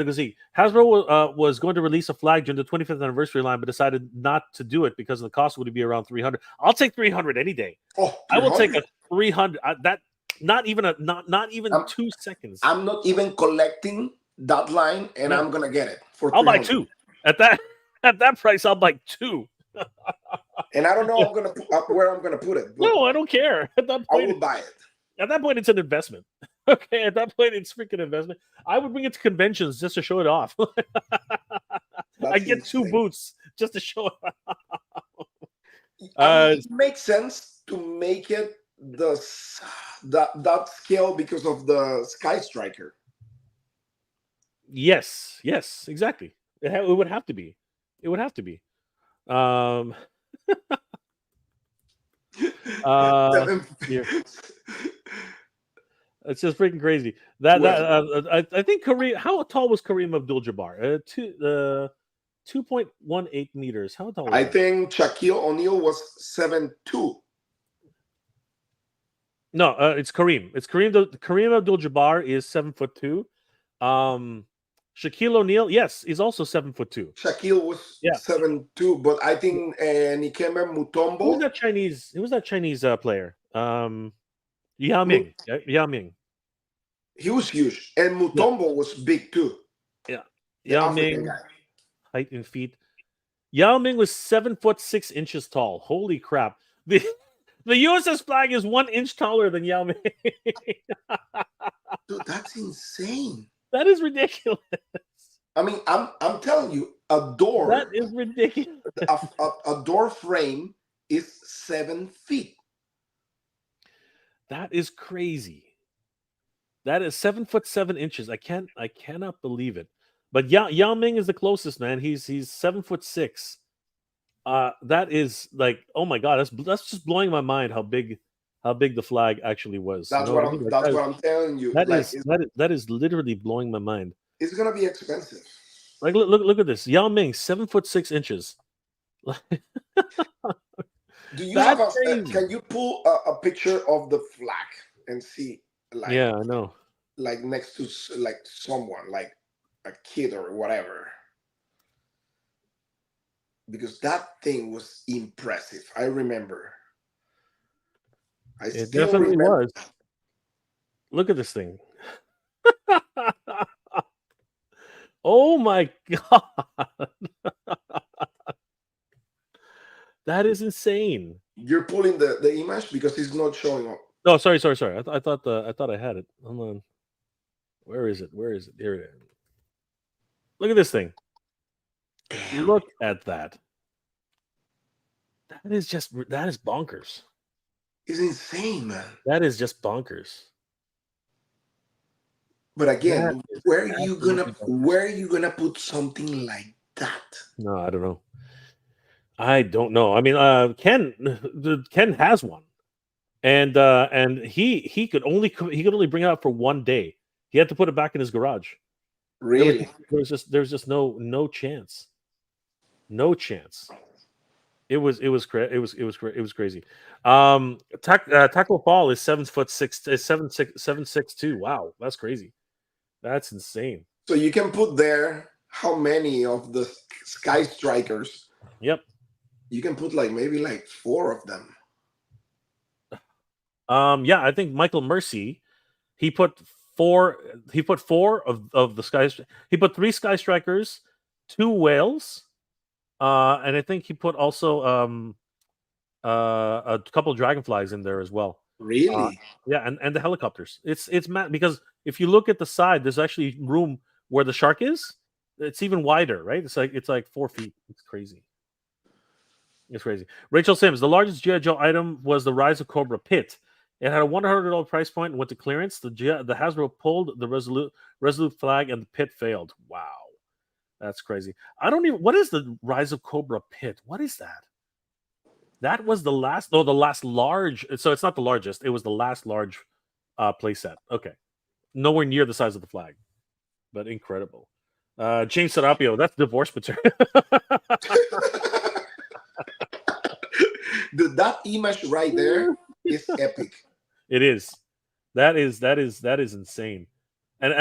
Gazee. Hasbro was going to release a flag during the 25th anniversary line, but decided not to do it because the cost would be around 300. I'll take 300 any day. oh, I will take 300? a 300. That not even 2 seconds. I'm not even collecting that line, and No. I'm gonna get it for. I'll buy 300. 2 at that price. I'll buy 2. And I don't know where I'm gonna put it. But No, I don't care. At that I point, will buy it. At that point, it's an investment. Okay, at that point, it's freaking investment. I would bring it to conventions just to show it off. I get insane. 2 booths just to show it off. It makes sense to make it that scale because of the Sky Striker. Yes, exactly. It would have to be. It would have to be. Here. It's just freaking crazy. I think Kareem. How tall was Kareem Abdul-Jabbar? 2.18 meters. How tall? I think Shaquille O'Neal was 7'2". No, it's Kareem. It's Kareem. Kareem Abdul-Jabbar is 7'2". Shaquille O'Neal, yes, is also 7'2". Shaquille was 7'2", but I think Dikembe Mutombo. Who was that Chinese? Who was that Chinese player? Yao Ming. Yao Ming. He was huge, and Mutombo was big too. Yeah, Yao Ming. Height in feet. Yao Ming was 7'6" tall. Holy crap! The USS flag is 1 inch taller than Yao Ming. Dude, that's insane. That is ridiculous. I mean, I'm telling you, a door. That is ridiculous. A door frame is 7 feet. That is crazy. That is 7'7". I cannot believe it. But Yao Ming is the closest, man. He's 7'6". That is like, oh my god, that's just blowing my mind how big how big the flag actually was. That's You know what what I mean? Like, that's what I'm telling you. that Like is that is literally blowing my mind. it's gonna be expensive. Like look at this. Yao Ming, 7'6". Do you have That's a? crazy. Can you pull a picture of the flag and see, like, Yeah, I know. like next to like someone, like a kid or whatever? Because that thing was impressive. I remember. I It still definitely remember. was. Look at this thing. Oh my god. That is insane. You're pulling the image because it's not showing up. No, sorry. I thought I had it. Hold on. Where is it? Here it is. Look at this thing. Damn. Look at that. That is bonkers. It's insane, man. That is just bonkers. But That again, is where are you absolutely bonkers. gonna put something like that? No, I don't know. I don't know. I mean, Ken has one, and he could only bring it out for one day. He had to put it back in his garage. Really? There's just no chance. No chance. It was crazy. Taco Fall is 7'6", is 7'6", 7'6" 2". Wow, that's crazy. That's insane. So you can put there how many of the Sky Strikers? Yep. You can put like maybe like 4 of them. Yeah, I think Michael Mercy, he put 4 of the Sky. He put 3 Sky Strikers, 2 whales, and I think he put also a couple dragonflies in there as well. Really? Yeah, and the helicopters. It's mad because if you look at the side, there's actually room where the shark is. It's even wider, right? It's like 4 feet. It's crazy. It's crazy. Rachel Sims, the largest G.I. Joe item was the Rise of Cobra Pit. It had a $100 price point and went to clearance. The Hasbro pulled the Resolute flag and the pit failed. Wow. That's crazy. I don't even. What is the Rise of Cobra Pit? What is that? That was the last. No, the last large. So it's not the largest. It was the last large playset. Okay, nowhere near the size of the flag, but incredible. James Serapio, that's divorce material. That image right there is epic. It is. That is insane. And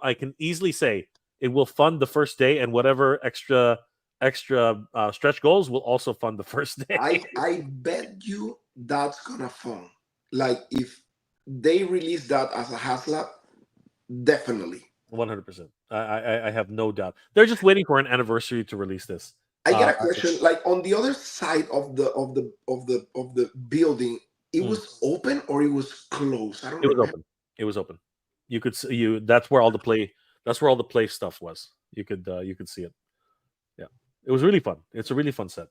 I can easily say it will fund the first day, and whatever extra stretch goals will also fund the first day. I bet you that's gonna fund. Like if they release that as a Haslab, definitely. 100%. I have no doubt. They're just waiting for an anniversary to release this. I get a question. Like on the other side of the building, it was open or it was closed? I don't It was remember. open. It was open. You could see that's where all the play stuff was. You could see it. Yeah. It was really fun. It's a really fun set.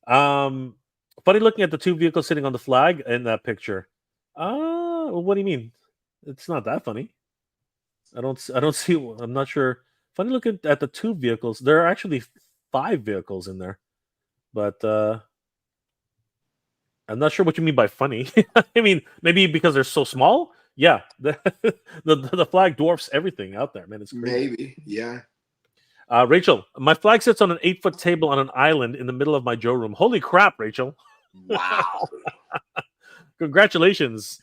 Funny looking at the 2 vehicles sitting on the flag in that picture. Well, what do you mean? It's not that funny. I don't see. I'm not sure. Funny looking at the 2 vehicles. There are actually 5 vehicles in there, but I'm not sure what you mean by funny. I mean, maybe because they're so small. Yeah, the flag dwarfs everything out there, man. It's crazy. Maybe, yeah. Rachel, my flag sits on an 8-foot table on an island in the middle of my Joe room. Holy crap, Rachel! Wow. Congratulations.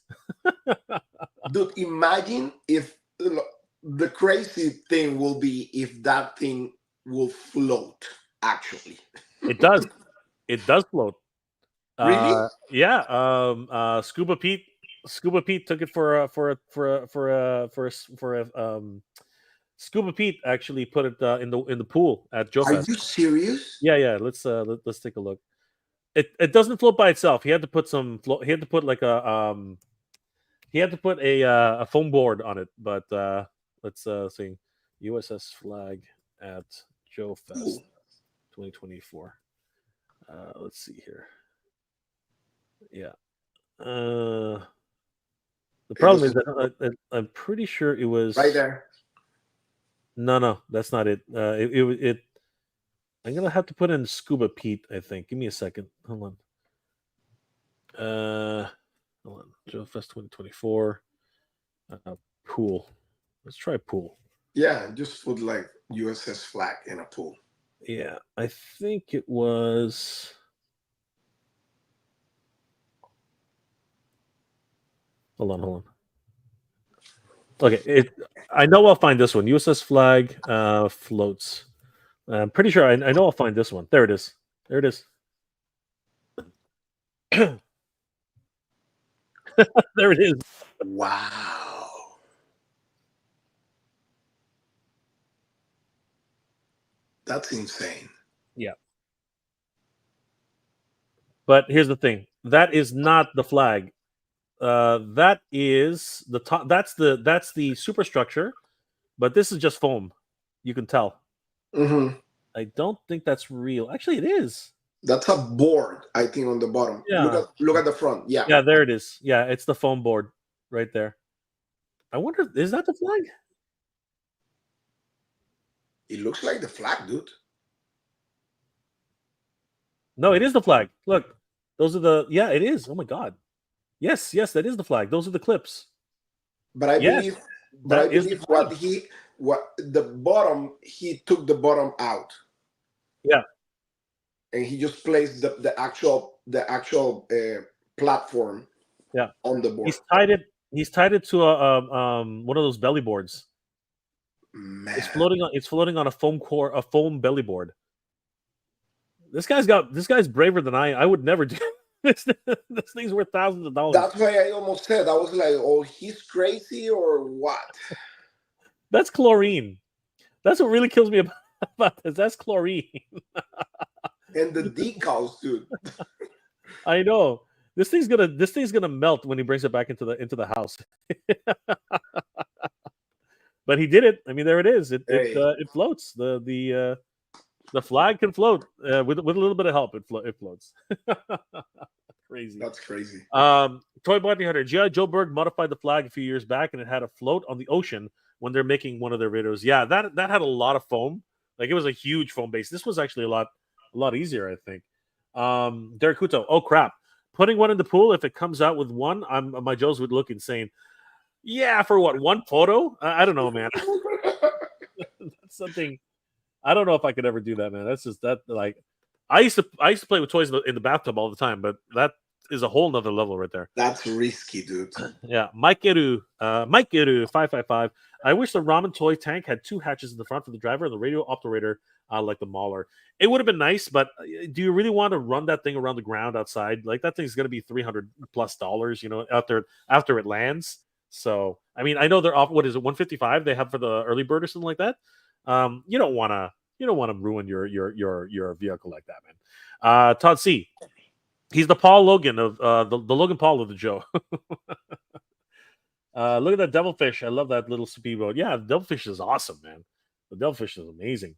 Dude, imagine if the crazy thing will be if that thing will float, actually. It does. It does float. Really? Yeah. Scuba Pete took it for Scuba Pete actually put it in the pool at Joe Are Fest. you serious? Yeah. Let's take a look. It doesn't float by itself. He had to put he had to put like a foam board on it. But let's see. USS flag at Joe Fest 2024. Let's see here. Yeah. The problem is that I'm pretty sure it was right there. No, that's not it. I'm gonna have to put in Scuba Pete. I think. Give me a second. Hold on. Hold on. Joe Fest 2024. Pool. Let's try pool. Yeah, just put like USS flag in a pool. Yeah, I think it was. Hold on. Okay, I know I'll find this one. USS flag floats. I'm pretty sure I know I'll find this one. There it is. There it is. There it is. Wow. That's insane. Yeah. But here's the thing. That is not the flag. That is the top. That's the superstructure, but this is just foam. You can tell. Mm-hmm. I don't think that's real. Actually, it is. That's a board, I think, on the bottom. Yeah. Look at the front. Yeah. Yeah, there it is. Yeah, it's the foam board right there. I wonder, is that the flag? It looks like the flag, dude. No, it is the flag. Look, those are the. Yeah, it is. Oh my god. Yes, that is the flag. Those are the clips. But I Yes, believe, that is the flag. he took the bottom out. Yeah. And he just placed the actual platform. Yeah. On the board. He's tied it to a one of those belly boards. Man. It's floating on a foam belly board. This guy's braver than I would never do. This thing's worth thousands of dollars. That's why I almost said, I was like, oh, he's crazy or what? That's chlorine. That's what really kills me about this. That's chlorine. And the decals, dude. I know. This thing's gonna melt when he brings it back into the house. But he did it. I mean, there it is. It floats. The flag can float with a little bit of help. It floats. Crazy. That's crazy. Toy Bounty Hunter. Joe Berg modified the flag a few years back, and it had a float on the ocean when they're making one of their videos. Yeah, that had a lot of foam. Like, it was a huge foam base. This was actually a lot easier, I think. Derek Kuto. Oh crap! Putting one in the pool. If it comes out with one, my Joes would look insane. Yeah, for what? One photo? I don't know, man. That's something. I don't know if I could ever do that, man. That's just that. Like, I used to play with toys in the bathtub all the time, but that is a whole nother level right there. That's risky, dude. Yeah, Mike Geru 555. I wish the ramen toy tank had two hatches in the front for the driver and the radio operator, like the Mauler. It would have been nice, but do you really want to run that thing around the ground outside? Like, that thing's going to be $300+, you know, after it lands. So, I mean, I know they're off. What is it, 155? They have for the early bird or something like that. You don't want to ruin your vehicle like that, man. Todd C. He's the Paul Logan of the Logan Paul of the Joe. Look at that devilfish. I love that little speedboat. Yeah, the devilfish is awesome, man. The devilfish is amazing.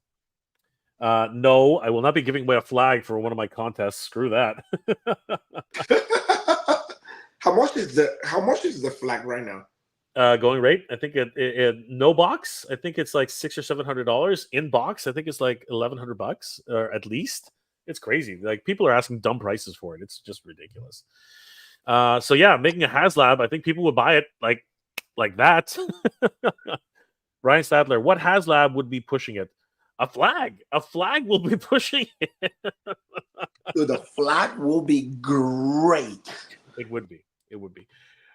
No, I will not be giving away a flag for one of my contests. Screw that. How much is the flag right now? Going rate, I think it no box. I think it's like $600 or $700. In box, I think it's like $1,100 or at least. It's crazy. Like, people are asking dumb prices for it. It's just ridiculous. So yeah, making a Haslab, I think people would buy it like that. Brian Stadler, what Haslab would be pushing it? A flag. A flag will be pushing it. Dude, the flag will be great. It would be.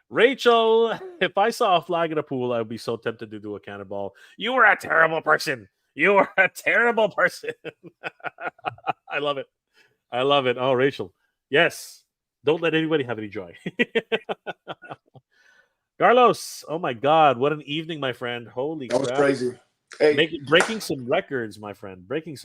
Rachel, if I saw a flag in a pool, I would be so tempted to do a cannonball. You were a terrible person. You are a terrible person. I love it. Oh, Rachel. Yes. Don't let anybody have any joy. Carlos. Oh my God. What an evening, my friend. Holy crap. That was crazy. Hey, breaking some records, my friend. Thank you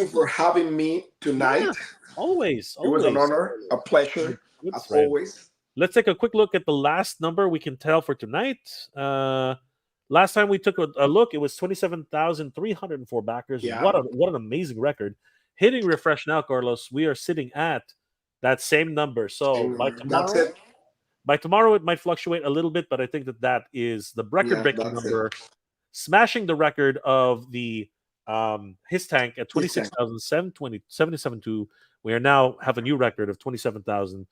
for having me tonight. Yeah, always. It was an honor, a pleasure, as always. Let's take a quick look at the last number we can tell for tonight. Last time we took a look, it was 27,304 backers. Yeah. What an amazing record. Hitting refresh now, Carlos, we are sitting at that same number. So by tomorrow, it might fluctuate a little bit, but I think that is the record-breaking number, smashing the record of the his tank at 26,772. We are now have a new record of 27,000.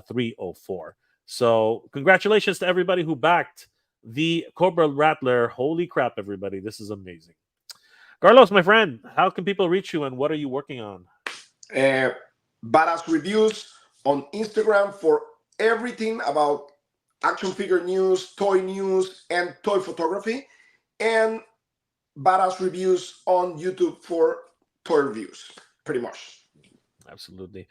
304. So congratulations to everybody who backed the Cobra Rattler. Holy crap, everybody. This is amazing. Carlos, my friend, how can people reach you and what are you working on? Badass Reviews on Instagram for everything about action figure news, and toy photography, and Badass Reviews on YouTube for toy reviews, pretty much. Absolutely.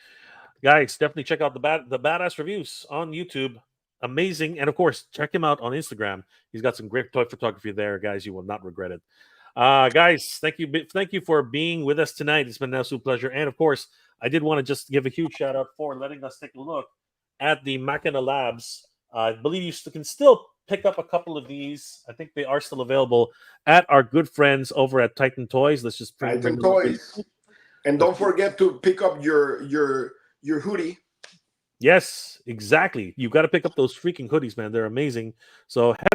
Guys, definitely check out the Badass Reviews on YouTube. Amazing. And of course, check him out on Instagram. He's got some great toy photography there, guys. You will not regret it. Guys, thank you for being with us tonight. It's been an absolute pleasure. And of course, I did want to just give a huge shout out for letting us take a look at the Machina Labs. I believe you can still pick up a couple of these. I think they are still available at our good friends over at Titan Toys. Let's just bring Titan Toys. And don't forget to pick up your hoodie. Yes, exactly. You got to pick up those freaking hoodies, man. They're amazing. So head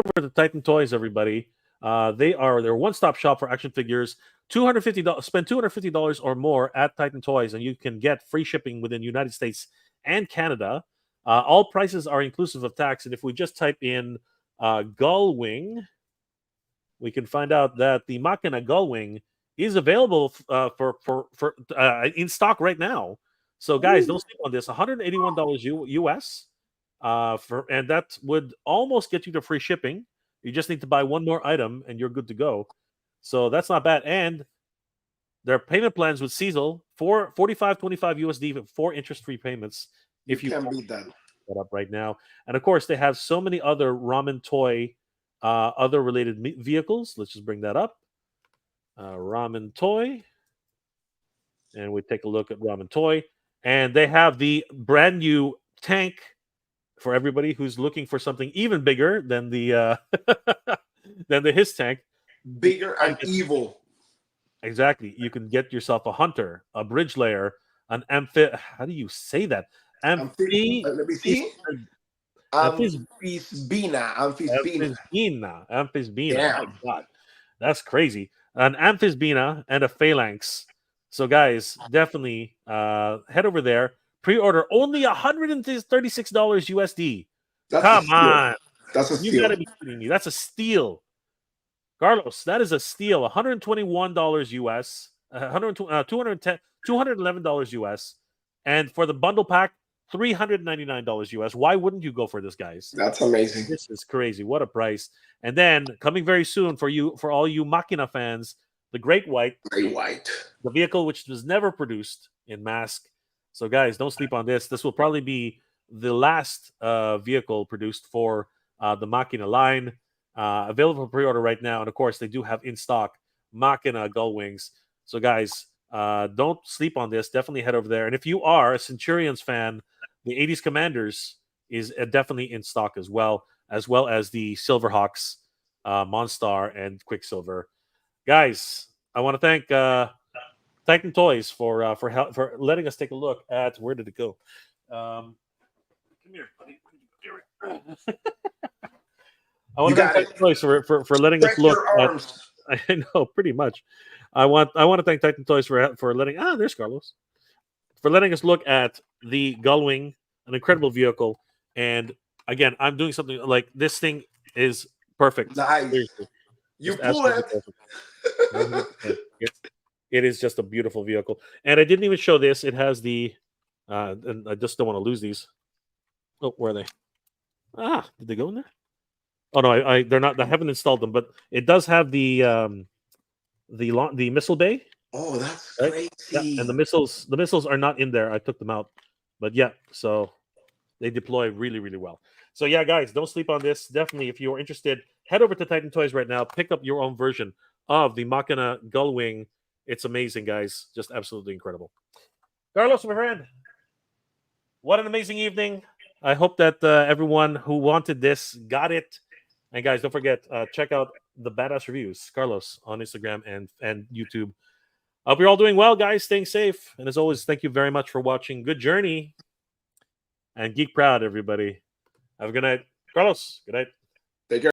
over to Titan Toys, everybody. They're one-stop shop for action figures. $250. Spend $250 or more at Titan Toys, and you can get free shipping within the United States and Canada. All prices are inclusive of tax. And if we just type in Gull Wing, we can find out that the Machina Gull Wing is available for in stock right now. So guys, don't sleep on this. $181 US, and that would almost get you to free shipping. You just need to buy one more item, and you're good to go. So that's not bad. And their payment plans with Cecil for $45.25 USD for 4 interest-free payments. If you can beat that up right now, and of course they have so many other ramen toy, other related vehicles. Let's just bring that up. Ramen toy, and we take a look at ramen toy. And they have the brand new tank for everybody who's looking for something even bigger than the than the his tank. Bigger and evil. Exactly. You can get yourself a hunter, a bridge layer, an how do you say that? Let me see. Amphisbina. Oh my God. That's crazy. An Amphisbina and a Phalanx. So, guys, definitely head over there. Pre-order only $136 USD. Come on. That's a steal. You got to be kidding me. That's a steal. Carlos, that is a steal. $121 US, $211 US. And for the bundle pack, $399 US. Why wouldn't you go for this, guys? That's amazing. This is crazy. What a price. And then coming very soon for all you Machina fans, the Great White. The vehicle which was never produced in mask. So guys, don't sleep on this. This will probably be the last vehicle produced for the Machina line. Available for pre-order right now. And of course, they do have in stock Machina Gull Wings. So guys, don't sleep on this. Definitely head over there. And if you are a Centurions fan, the 80s Commanders is definitely in stock as well as the Silverhawks, Monstar, and Quicksilver. Guys, I want to thank Titan Toys for letting us take a look at where did it go. Come here, buddy. I want to thank Titan Toys for letting us look at. I know, pretty much. I want to thank Titan Toys for letting. There's Carlos. For letting us look at the Gullwing, an incredible vehicle. And again, I'm doing something like this thing is perfect. Nice. Seriously. You pull it. It is just a beautiful vehicle. And I didn't even show this. It has the and I just don't want to lose these. Oh, where are they? Did they go in there? Oh no, they're not. I haven't installed them, but it does have the missile bay. Oh, that's crazy. Yeah, and the missiles are not in there. I took them out, but yeah, so they deploy really, really well. So yeah, guys, don't sleep on this. Definitely, if you're interested, head over to Titan Toys right now. Pick up your own version of the Machina Gullwing. It's amazing, guys. Just absolutely incredible. Carlos, my friend, what an amazing evening. I hope that everyone who wanted this got it. And guys, don't forget, check out the Badass Reviews, Carlos, on Instagram and YouTube. I hope you're all doing well, guys. Staying safe. And as always, thank you very much for watching. Good journey. And geek proud, everybody. Have a good night. Carlos, good night.